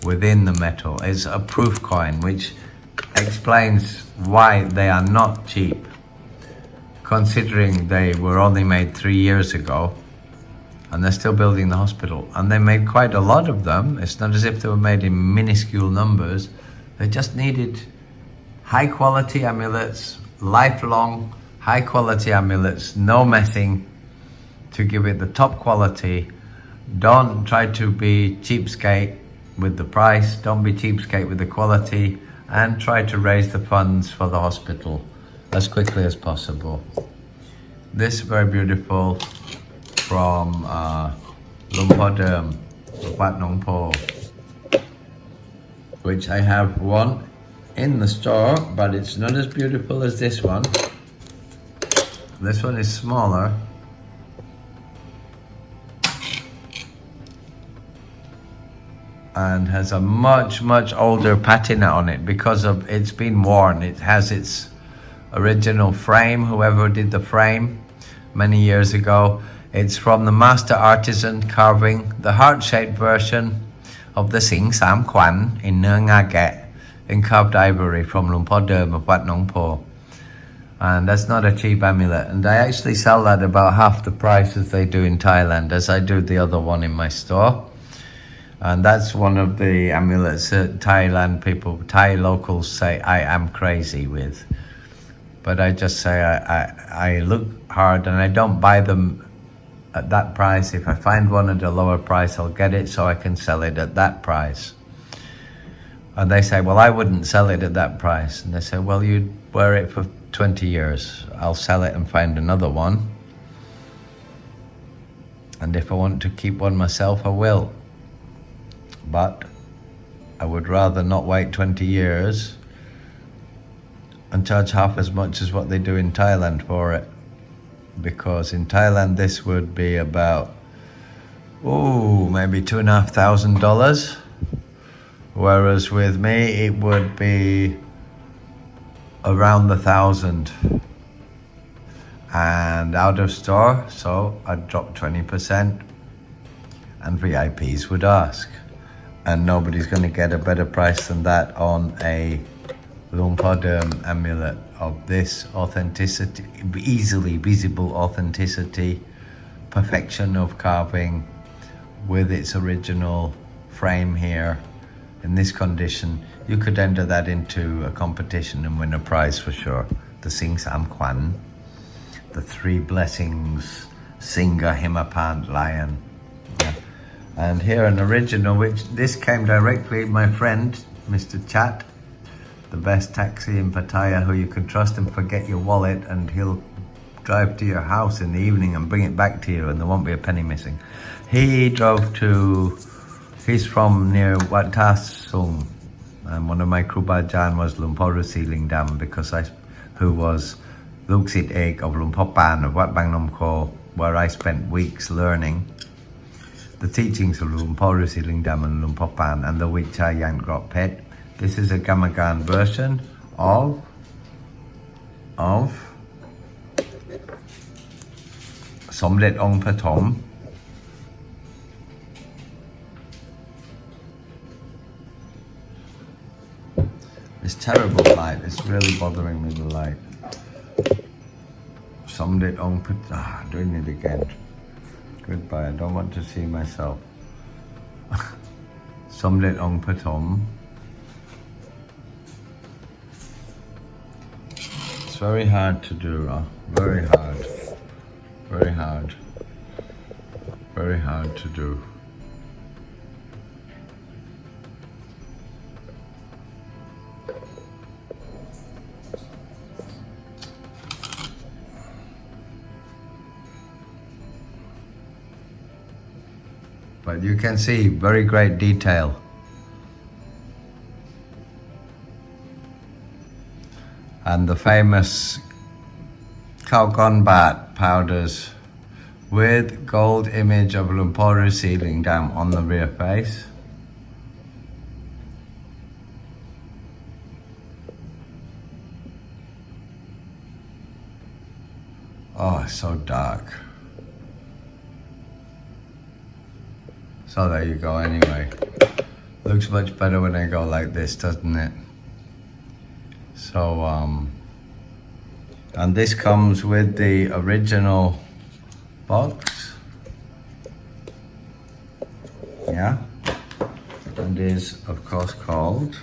within the metal. It's a proof coin, which explains why they are not cheap, considering they were only made 3 years ago and they're still building the hospital, and they made quite a lot of them. It's not as if they were made in minuscule numbers. They just needed high quality amulets, lifelong high quality amulets, no messing, to give it the top quality. Don't try to be cheapskate with the price, don't be cheapskate with the quality, and try to raise the funds for the hospital as quickly as possible. This very beautiful from Lumpur Derm, Wat Nong Po, which I have one in the store, but it's not as beautiful as this one. This one is smaller. And has a much older patina on it because of it's been worn. It has its original frame, whoever did the frame many years ago. It's from the master artisan carving the heart-shaped version of the Sing Sam Kwan in Nơ Nga Ket in carved ivory from Lumpur Derm of Wat Nong Po. And that's not a cheap amulet, and I actually sell that about half the price as they do in Thailand, as I do the other one in my store. And that's one of the amulets that Thai locals say I am crazy with. But I just say I look hard and I don't buy them at that price. If I find one at a lower price, I'll get it so I can sell it at that price. And they say, well, I wouldn't sell it at that price. And they say, well, you'd wear it for 20 years. I'll sell it and find another one. And if I want to keep one myself, I will. But I would rather not wait 20 years and charge half as much as what they do in Thailand for it. because in Thailand this would be about maybe $2,500, whereas with me it would be around 1,000 and out of store, so I'd drop 20% and VIPs would ask, and nobody's going to get a better price than that on a Lumpur amulet of this authenticity, easily visible authenticity, perfection of carving with its original frame here in this condition. You could enter that into a competition and win a prize for sure. The Sing Sam Kwan, the three blessings, Singa Himapant lion. Yeah. And here an original, which this came directly, my friend, Mr. Chat, the best taxi in Pattaya, who you can trust and forget your wallet and he'll drive to your house in the evening and bring it back to you and there won't be a penny missing. He's from near Wat Ta Sung, and one of my Krubajan was Lumpur Siling Dam, who was Luk Sit Ek of Lumpur Pan of Wat Bang Nom Ko, where I spent weeks learning the teachings of Lumpur Siling Dam and Lumpur Pan and the Wicha Yan Grot Pet. This is a Gamagan version of Somdet Ong Patom. It's terrible light, it's really bothering me, the light. Somdet Ong Patom, doing it again. Goodbye, I don't want to see myself. Somdet Ong Patom. It's very hard to do, very hard to do. But you can see very great detail. And the famous Khao Kon Bat powders with gold image of Lumpur Siling Dam on the rear face. Oh, it's so dark. So there you go anyway. Looks much better when I go like this, doesn't it? So, and this comes with the original box. Yeah. And is, of course, called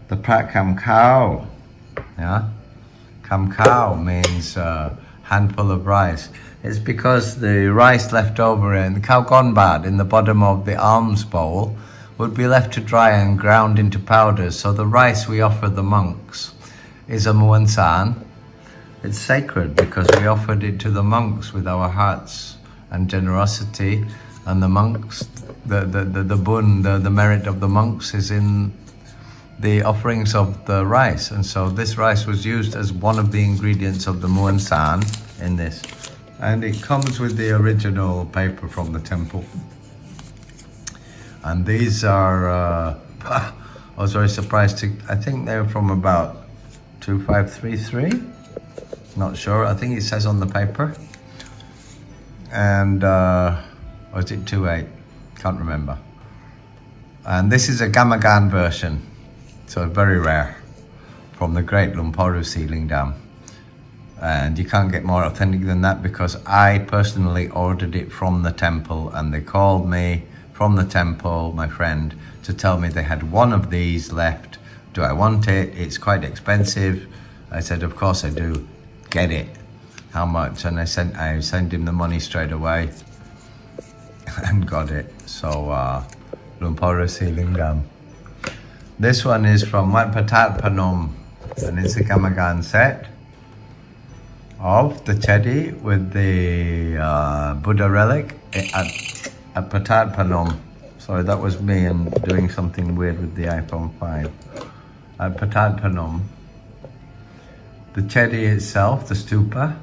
the Prat Kam Khao. Yeah. Kam Khao means handful of rice. It's because the rice left over in the Khao Kon Bat in the bottom of the alms bowl would be left to dry and ground into powders. So the rice we offer the monks is a muan san. It's sacred because we offered it to the monks with our hearts and generosity, and the monks, the merit of the monks is in the offerings of the rice. And so this rice was used as one of the ingredients of the muan san in this. And it comes with the original paper from the temple. And these are, I was very surprised to, I think they're from about 2533, not sure, I think it says on the paper. And, or is it 28? Can't remember. And this is a Gamagan version, so very rare, from the great Lumpur Siling Dam. And you can't get more authentic than that because I personally ordered it from the temple and they called me from the temple, my friend, to tell me they had one of these left. Do I want it? It's quite expensive. I said, of course I do. Get it. How much? And I sent him the money straight away and got it. So Lumpur Siling Dam. This one is from Wat Patat Phnom, and it's a Gamagan set of the Chedi with the Buddha relic at Patat Phnom. Sorry, that was me and doing something weird with the iPhone 5. At Patat Phnom. The Chedi itself, the stupa,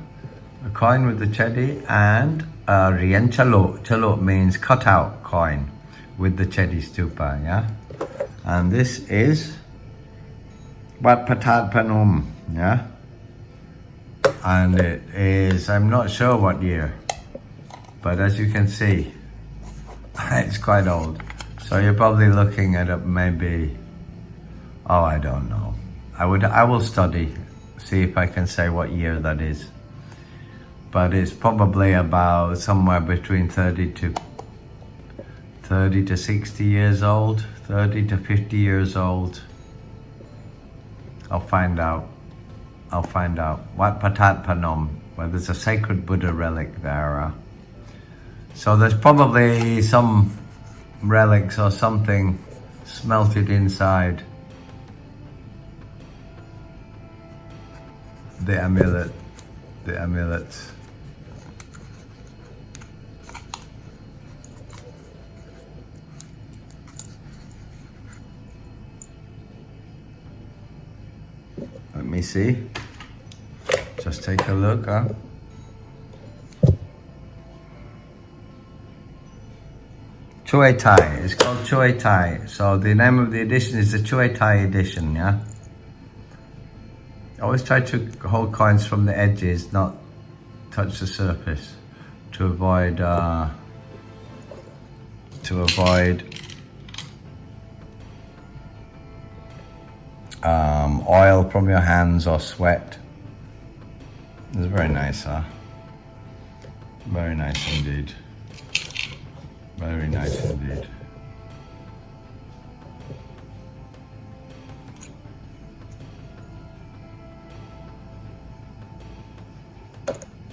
a coin with the chedi, and a rian chalo. Chalo means cut out coin with the chedi stupa, yeah? And this is Wat Patat Panom, yeah? And it is, I'm not sure what year, but as you can see, it's quite old. So you're probably looking at it maybe, oh, I don't know. I will study, see if I can say what year that is. But it's probably about somewhere between 30 to 60 years old, 30 to 50 years old. I'll find out. Wat Patat Panom, where there's a sacred Buddha relic there. So there's probably some relics or something smelted inside the amulets. Let me see. Just take a look, huh? Choi Thai. It's called Choi Thai. So the name of the edition is the Choi Thai edition, yeah? I always try to hold coins from the edges, not touch the surface, to avoid oil from your hands or sweat. It's very nice, huh? Very nice indeed. Very nice indeed.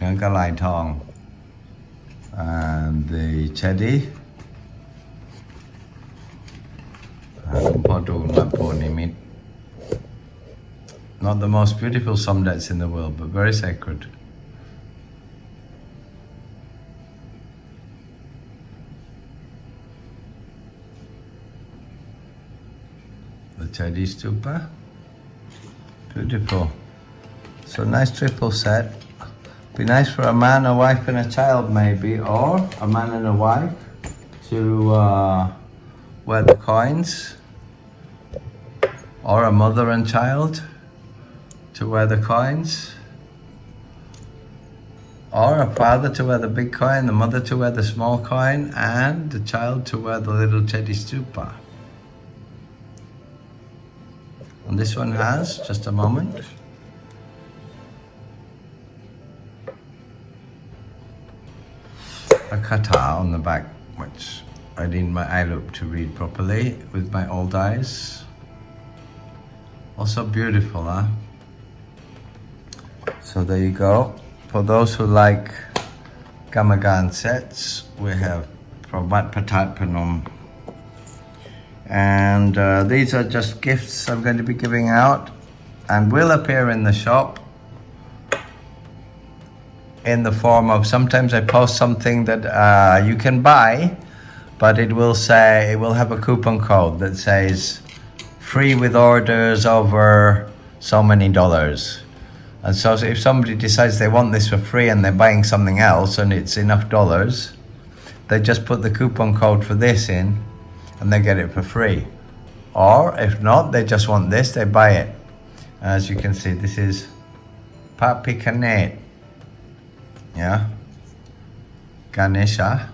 Galai Tong. And the chedi. Not the most beautiful samdets in the world, but very sacred. The chedi stupa. Beautiful. So nice triple set. Be nice for a man, a wife and a child maybe, or a man and a wife to wear the coins, or a mother and child to wear the coins, or a father to wear the big coin, the mother to wear the small coin, and the child to wear the little chedi stupa. And this one has, just a moment, a kata on the back, which I need my eye loop to read properly with my old eyes. Also beautiful, huh? So there you go. For those who like Gamagan sets, we have from Wat Patat Panom. And these are just gifts I'm going to be giving out and will appear in the shop in the form of, sometimes I post something that you can buy, but it will have a coupon code that says free with orders over so many dollars. And so if somebody decides they want this for free and they're buying something else and it's enough dollars, they just put the coupon code for this in and they get it for free. Or if not, they just want this, they buy it. As you can see, this is Papikanet. Yeah, Ganesha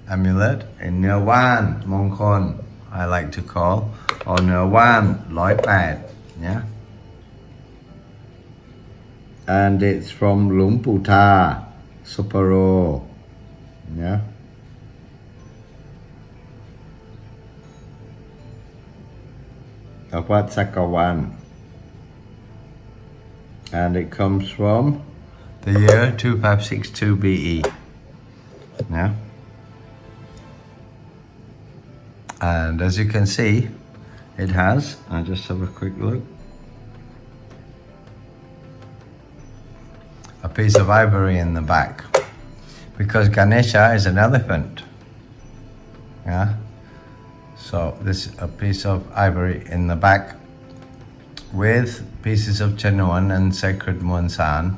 amulet in Nirwan Mongkon, I like to call, or Nirwan 108, yeah. And it's from Lung Puta Soparo, yeah. Of Wat Sakawan. And it comes from the year 2562 BE. Yeah. And as you can see, it has, I'll just have a quick look, a piece of ivory in the back, because Ganesha is an elephant. Yeah. So this is a piece of ivory in the back with pieces of Chenuan and sacred Muansan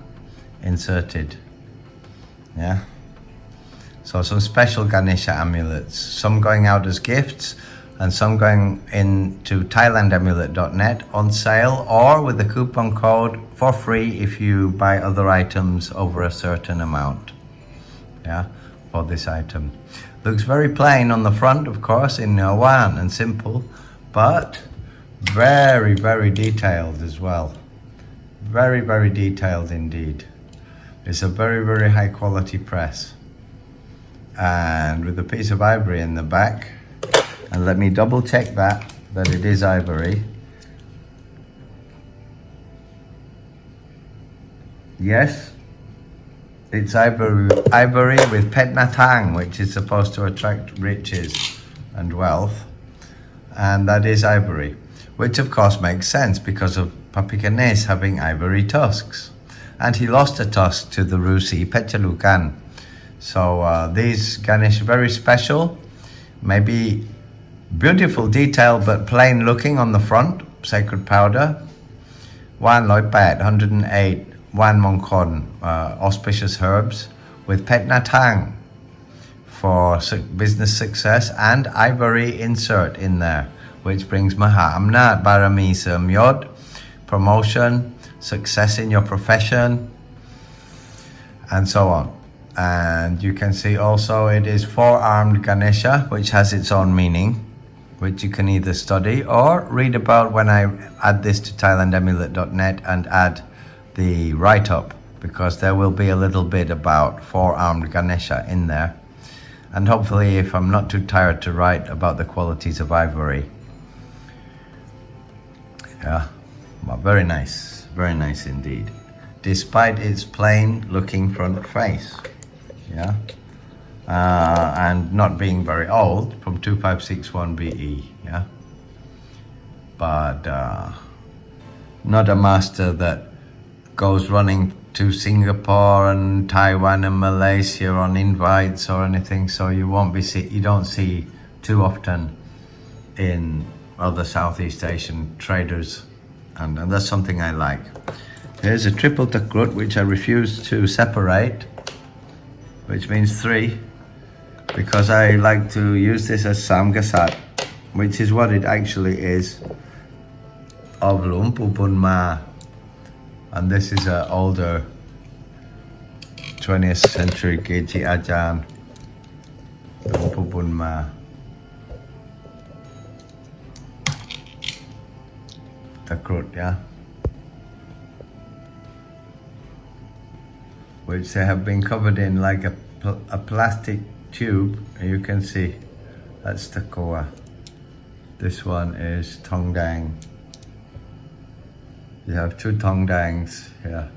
inserted Yeah. So some special Ganesha amulets, some going out as gifts and some going into thailandamulet.net on sale or with the coupon code for free if you buy other items over a certain amount. Yeah, for this item. Looks very plain on the front, of course, in One and simple, but very, very detailed as well. Very, very detailed indeed. It's a very, very high quality press. And with a piece of ivory in the back, and let me double check that it is ivory. Yes, it's ivory with petnatang, which is supposed to attract riches and wealth, and that is ivory, which of course makes sense because of Papi Ganesh having ivory tusks, and he lost a tusk to the Rusi Pechalukan. So these Ganesh are very special, maybe beautiful detail but plain looking on the front. Sacred powder, 108, Wan Mongkon, auspicious herbs with petnatang for business success, and ivory insert in there, which brings Maha Amnat, Barami Samyod, promotion, success in your profession, and so on. And you can see also it is four-armed Ganesha, which has its own meaning, which you can either study or read about when I add this to thailandamulet.net and add the write-up, because there will be a little bit about four-armed Ganesha in there. And hopefully, if I'm not too tired to write about the qualities of ivory. Yeah, well, very nice indeed, despite its plain looking front face. Yeah, and not being very old, from 2561 BE. Yeah, but not a master that goes running to Singapore and Taiwan and Malaysia on invites or anything, so you don't see too often in other Southeast Asian traders, and that's something I like. Here's a triple takrut, which I refuse to separate, which means 3, because I like to use this as samgasat, which is what it actually is, of Lumpu Bunma. And this is an older 20th century Geji Ajan, Lumpu Bunma. Takrut, yeah, which they have been covered in like a plastic tube. You can see that's Takoa. This one is Tongdang. You have 2 Tongdangs here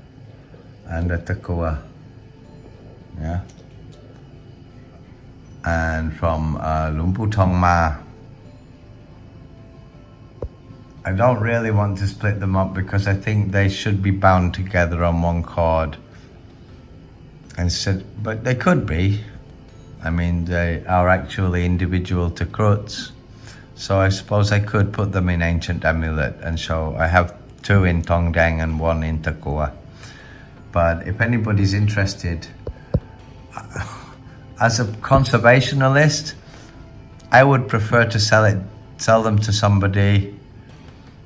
and a Takoa, yeah, and from Lumpu Tongma. I don't really want to split them up because I think they should be bound together on one cord. But they could be. I mean, they are actually individual takruts. So I suppose I could put them in Ancient Amulet and show I have 2 in Tongdang and 1 in Takoa. But if anybody's interested, as a conservationalist, I would prefer to sell them to somebody,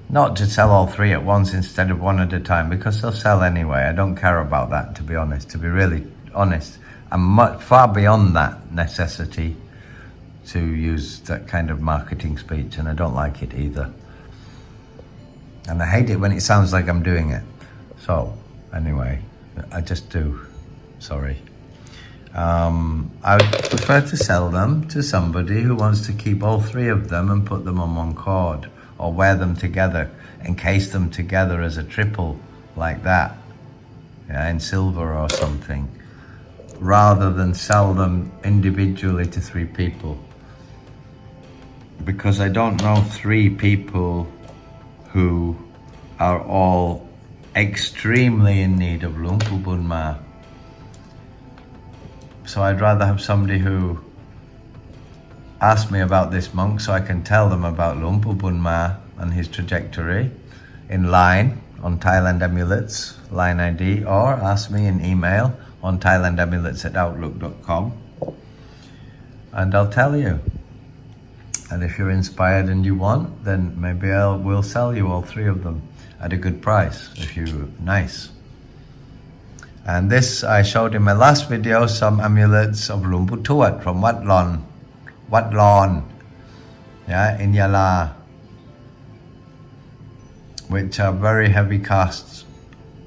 not to sell all 3 at once instead of 1 at a time, because they'll sell anyway. I don't care about that, to be honest. To be really honest, I'm far beyond that necessity to use that kind of marketing speech, and I don't like it either. And I hate it when it sounds like I'm doing it. So, anyway, I just do. Sorry. I would prefer to sell them to somebody who wants to keep all 3 of them and put them on one cord, or wear them together, encase them together as a triple like that, yeah, in silver or something, rather than sell them individually to 3 people. Because I don't know 3 people who are all extremely in need of Lumpu Bunma. So I'd rather have somebody who asks me about this monk so I can tell them about Lumpu Bunma and his trajectory in line on Thailand Amulets, line ID, or ask me in email on Thailand Amulets at outlook.com, and I'll tell you. And if you're inspired and you want, then maybe we'll sell you all 3 of them at a good price if you're nice. And this I showed in my last video, some amulets of Luang Pu Tuat from Wat Lon, yeah, in Yala, which are very heavy cast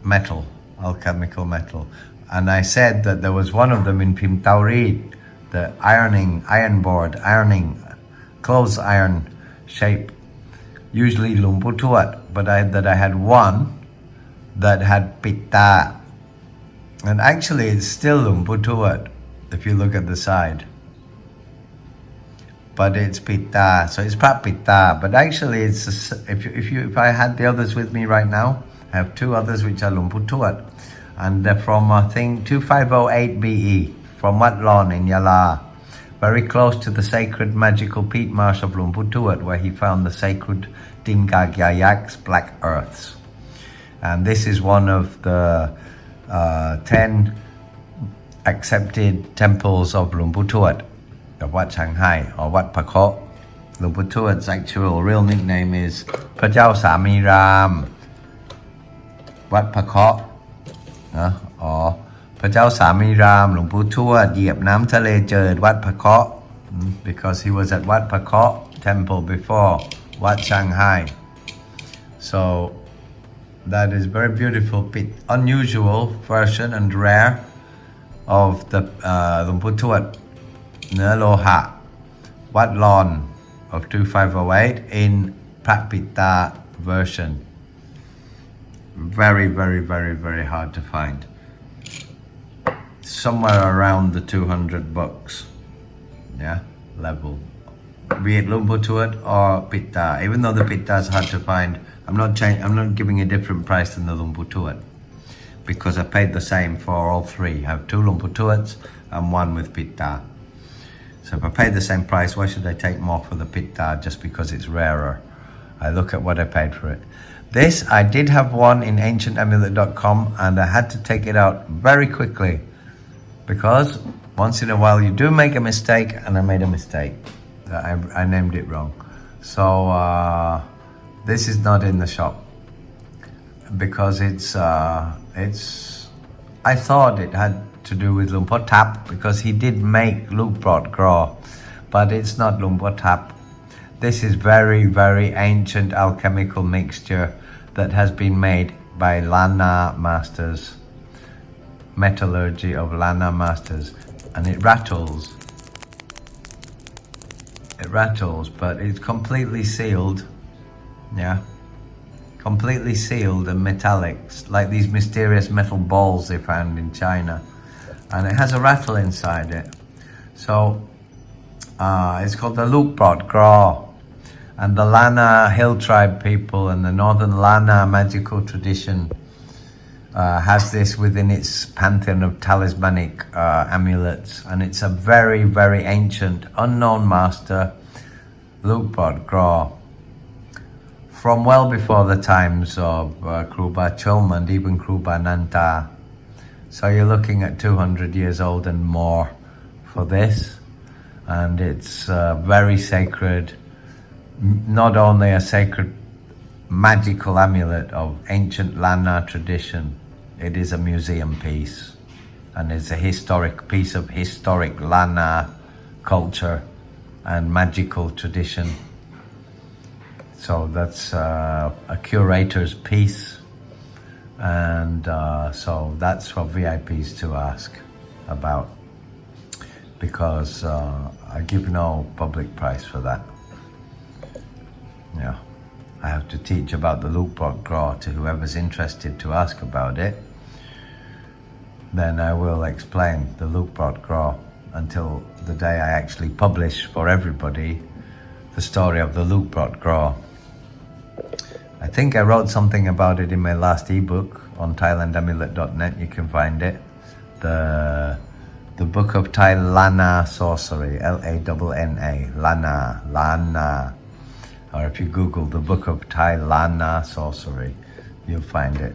metal, alchemical metal. And I said that there was one of them in Pim Taurid, the iron board, clothes iron shape, usually Luang Pu Tuat, but I had one that had pitta. And actually it's still Luang Pu Tuat if you look at the side. But it's pitta, so it's prat pitta. But actually it's if I had the others with me right now, I have 2 others which are Luang Pu Tuat. And they're from I think 2508 BE from Wat Lon in Yala, very close to the sacred magical peat marsh of Luang Pu Tuat, where he found the sacred Tingka Gyayak's black earths. And this is one of the 10 accepted temples of Luang Pu Tuat, of Wat Shanghai or Wat Pakho. Luang Pu Tuat's actual real nickname is Phra Chao Sami Ram, Wat Pakho, or Phra Chao Sami Ram, Luang Pu Tuat, Yeap Nam Thale Cherd, Wat Pakho, because he was at Wat Pakho temple before Wat Shanghai. So that is very beautiful, unusual version and rare of the Luang Pu Tuat Ner Loha Wat Lon of 2508 in Prat Pitta version. Very, very, very, very hard to find. Somewhere around the 200 bucks, yeah, level. Be it Luang Pu Tuat or Pitta. Even though the Pitta is hard to find, I'm not giving a different price than the Luang Pu Tuat, because I paid the same for all 3. I have 2 Luang Pu Tuats and 1 with Pitta. So if I paid the same price, why should I take more for the Pitta just because it's rarer? I look at what I paid for it. This, I did have one in ancientamulet.com, and I had to take it out very quickly because once in a while you do make a mistake, and I made a mistake. I named it wrong. So this is not in the shop because I thought it had to do with Luang Por Thap, because he did make Luke Brot Gro, but it's not Luang Por Thap. This is very, very ancient alchemical mixture that has been made by Lana masters, metallurgy of Lana masters, and it rattles. It rattles, but it's completely sealed, yeah, completely sealed and metallic, like these mysterious metal balls they found in China, and it has a rattle inside it. So it's called the Luke Brot Gro. And the Lana Hill Tribe people and the Northern Lana magical tradition has this within its pantheon of talismanic amulets. And it's a very, very ancient, unknown master, Luke Brot Gro, from well before the times of Kruba Chum and even Kruba Nanta. So you're looking at 200 years old and more for this. And it's very sacred. Not only a sacred magical amulet of ancient Lana tradition, it is a museum piece, and it's a historic piece of historic Lana culture and magical tradition. So that's a curator's piece, and so that's for VIPs to ask about, because I give no public price for that. Yeah, I have to teach about the Luke Brot Gro to whoever's interested to ask about it. Then I will explain the Luke Brot Gro until the day I actually publish for everybody the story of the Luke Brot Gro. I think I wrote something about it in my last ebook on thailandamulet.net. You can find it. The Book of Thai Lana Sorcery, Lana, Lana. Or if you Google the Book of Thai Lana Sorcery, you'll find it.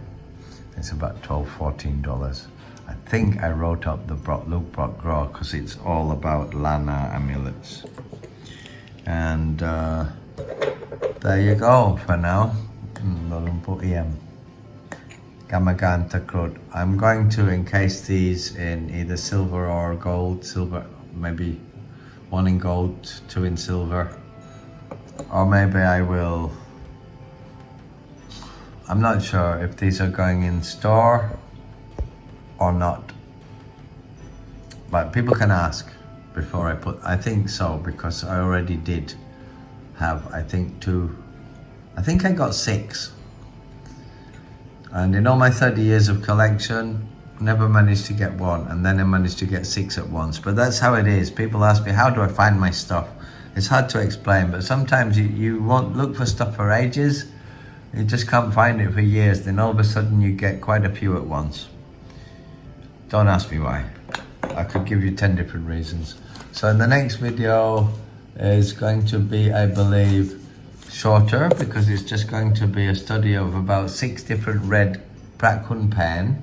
It's about $12, $14. I think I wrote up the Luke Brock Grow because it's all about Lana amulets. And there you go for now. I'm going to encase these in either silver or gold. Silver, maybe one in gold, two in silver. Or maybe I will, I'm not sure if these are going in store or not. But people can ask before I put, I think so, because I already did have, I think I got 6. And in all my 30 years of collection, never managed to get 1, and then I managed to get 6 at once. But that's how it is. People ask me, how do I find my stuff? It's hard to explain, but sometimes you won't look for stuff for ages. You just can't find it for years. Then all of a sudden you get quite a few at once. Don't ask me why. I could give you 10 different reasons. So in the next video is going to be, I believe, shorter, because it's just going to be a study of about 6 different red Prakun pen,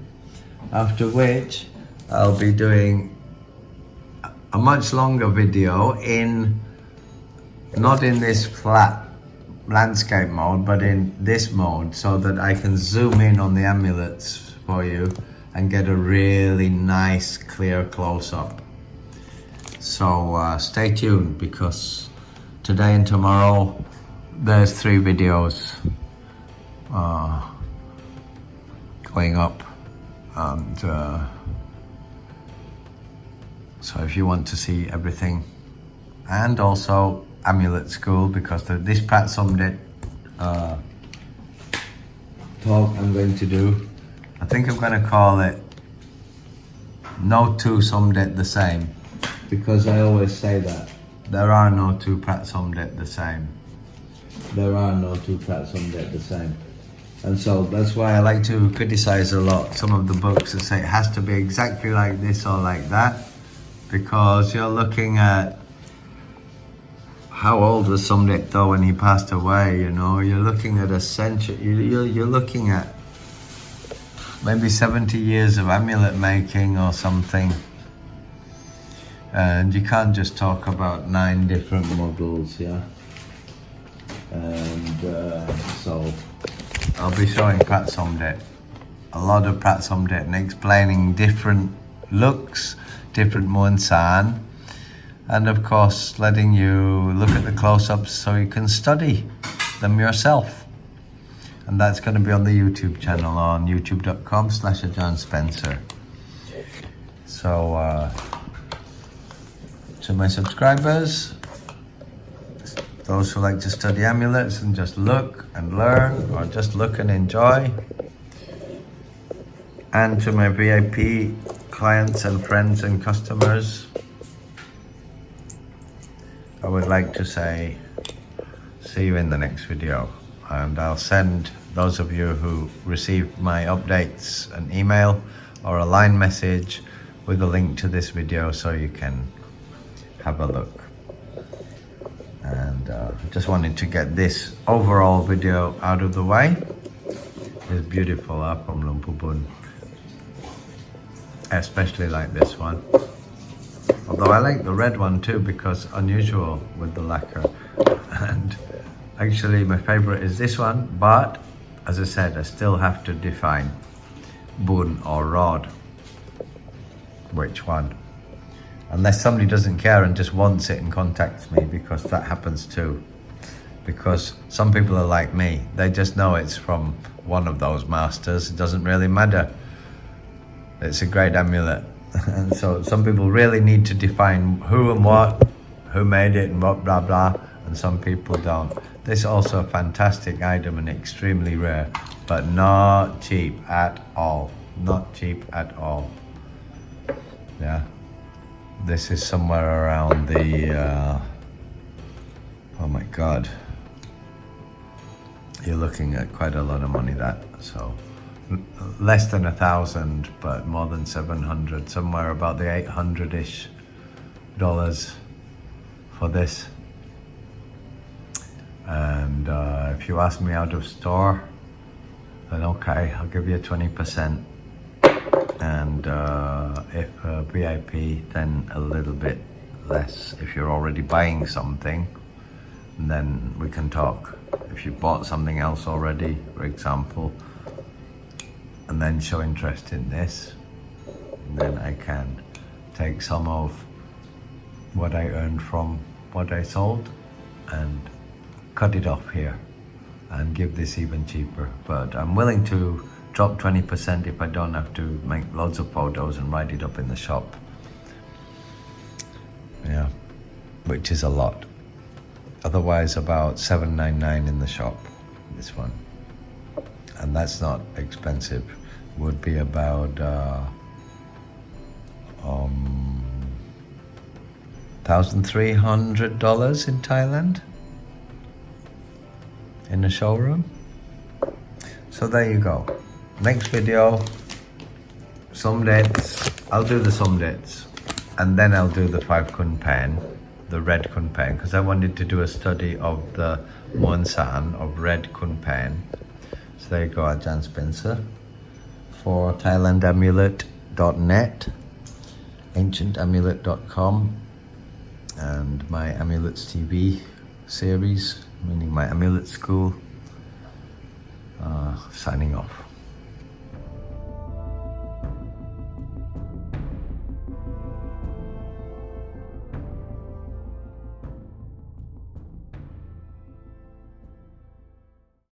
after which I'll be doing a much longer video not in this flat landscape mode, but in this mode, so that I can zoom in on the amulets for you and get a really nice clear close-up. So stay tuned, because today and tomorrow there's 3 videos going up, and so if you want to see everything, and also Amulet School, because this Pat Somdet talk I'm going to do, I think I'm going to call it No Two Somdet the Same, because I always say that there are no 2 Pat Somdet the same. There are no 2 Pat Somdet the same. And so that's why I like to criticize a lot some of the books that say it has to be exactly like this or like that, because you're looking at how old was Somdet though when he passed away, you know. You're looking at a century, you're looking at maybe 70 years of amulet making or something. And you can't just talk about 9 different models, yeah. And so I'll be showing Pat Somdet, a lot of Pat Somdet, and explaining different looks, different Muan San, and of course letting you look at the close-ups so you can study them yourself. And that's going to be on the YouTube channel on youtube.com/AjanSpencer. So to my subscribers, those who like to study amulets and just look and learn, or just look and enjoy, and to my VIP clients and friends and customers, I would like to say, see you in the next video. And I'll send those of you who receive my updates an email or a line message with a link to this video so you can have a look. And just wanted to get this overall video out of the way. It's beautiful from Lumpur, especially like this one. Although I like the red one too, because unusual with the lacquer. And actually my favorite is this one, but as I said, I still have to define bun or rod, which one. Unless somebody doesn't care and just wants it and contacts me, because that happens too. Because some people are like me, they just know it's from one of those masters. It doesn't really matter. It's a great amulet. And so some people really need to define who and what, who made it and what, blah blah, and some people don't. This is also a fantastic item and extremely rare, but not cheap at all. Not cheap at all. Yeah. This is somewhere around the, oh my God. You're looking at quite a lot of money, that. So less than 1,000, but more than 700, somewhere about the $800-ish for this. And if you ask me out of store, then okay, I'll give you 20%. and if VIP, then a little bit less. If you're already buying something, then we can talk. If you bought something else already, for example, and then show interest in this, then I can take some of what I earned from what I sold and cut it off here and give this even cheaper. But I'm willing to drop 20% if I don't have to make loads of photos and write it up in the shop. Yeah, which is a lot. Otherwise about $7.99 in the shop, this one. And that's not expensive. Would be about $1,300 in Thailand in the showroom. So there you go. Next video, some dates. I'll do the some dates, and then I'll do the 5 kun pen, the red kun pen, because I wanted to do a study of the Muan San of red kun pen. So there you go, Ajahn Spencer, for thailandamulet.net, ancientamulet.com, and my Amulets TV series, meaning my Amulet School. Signing off.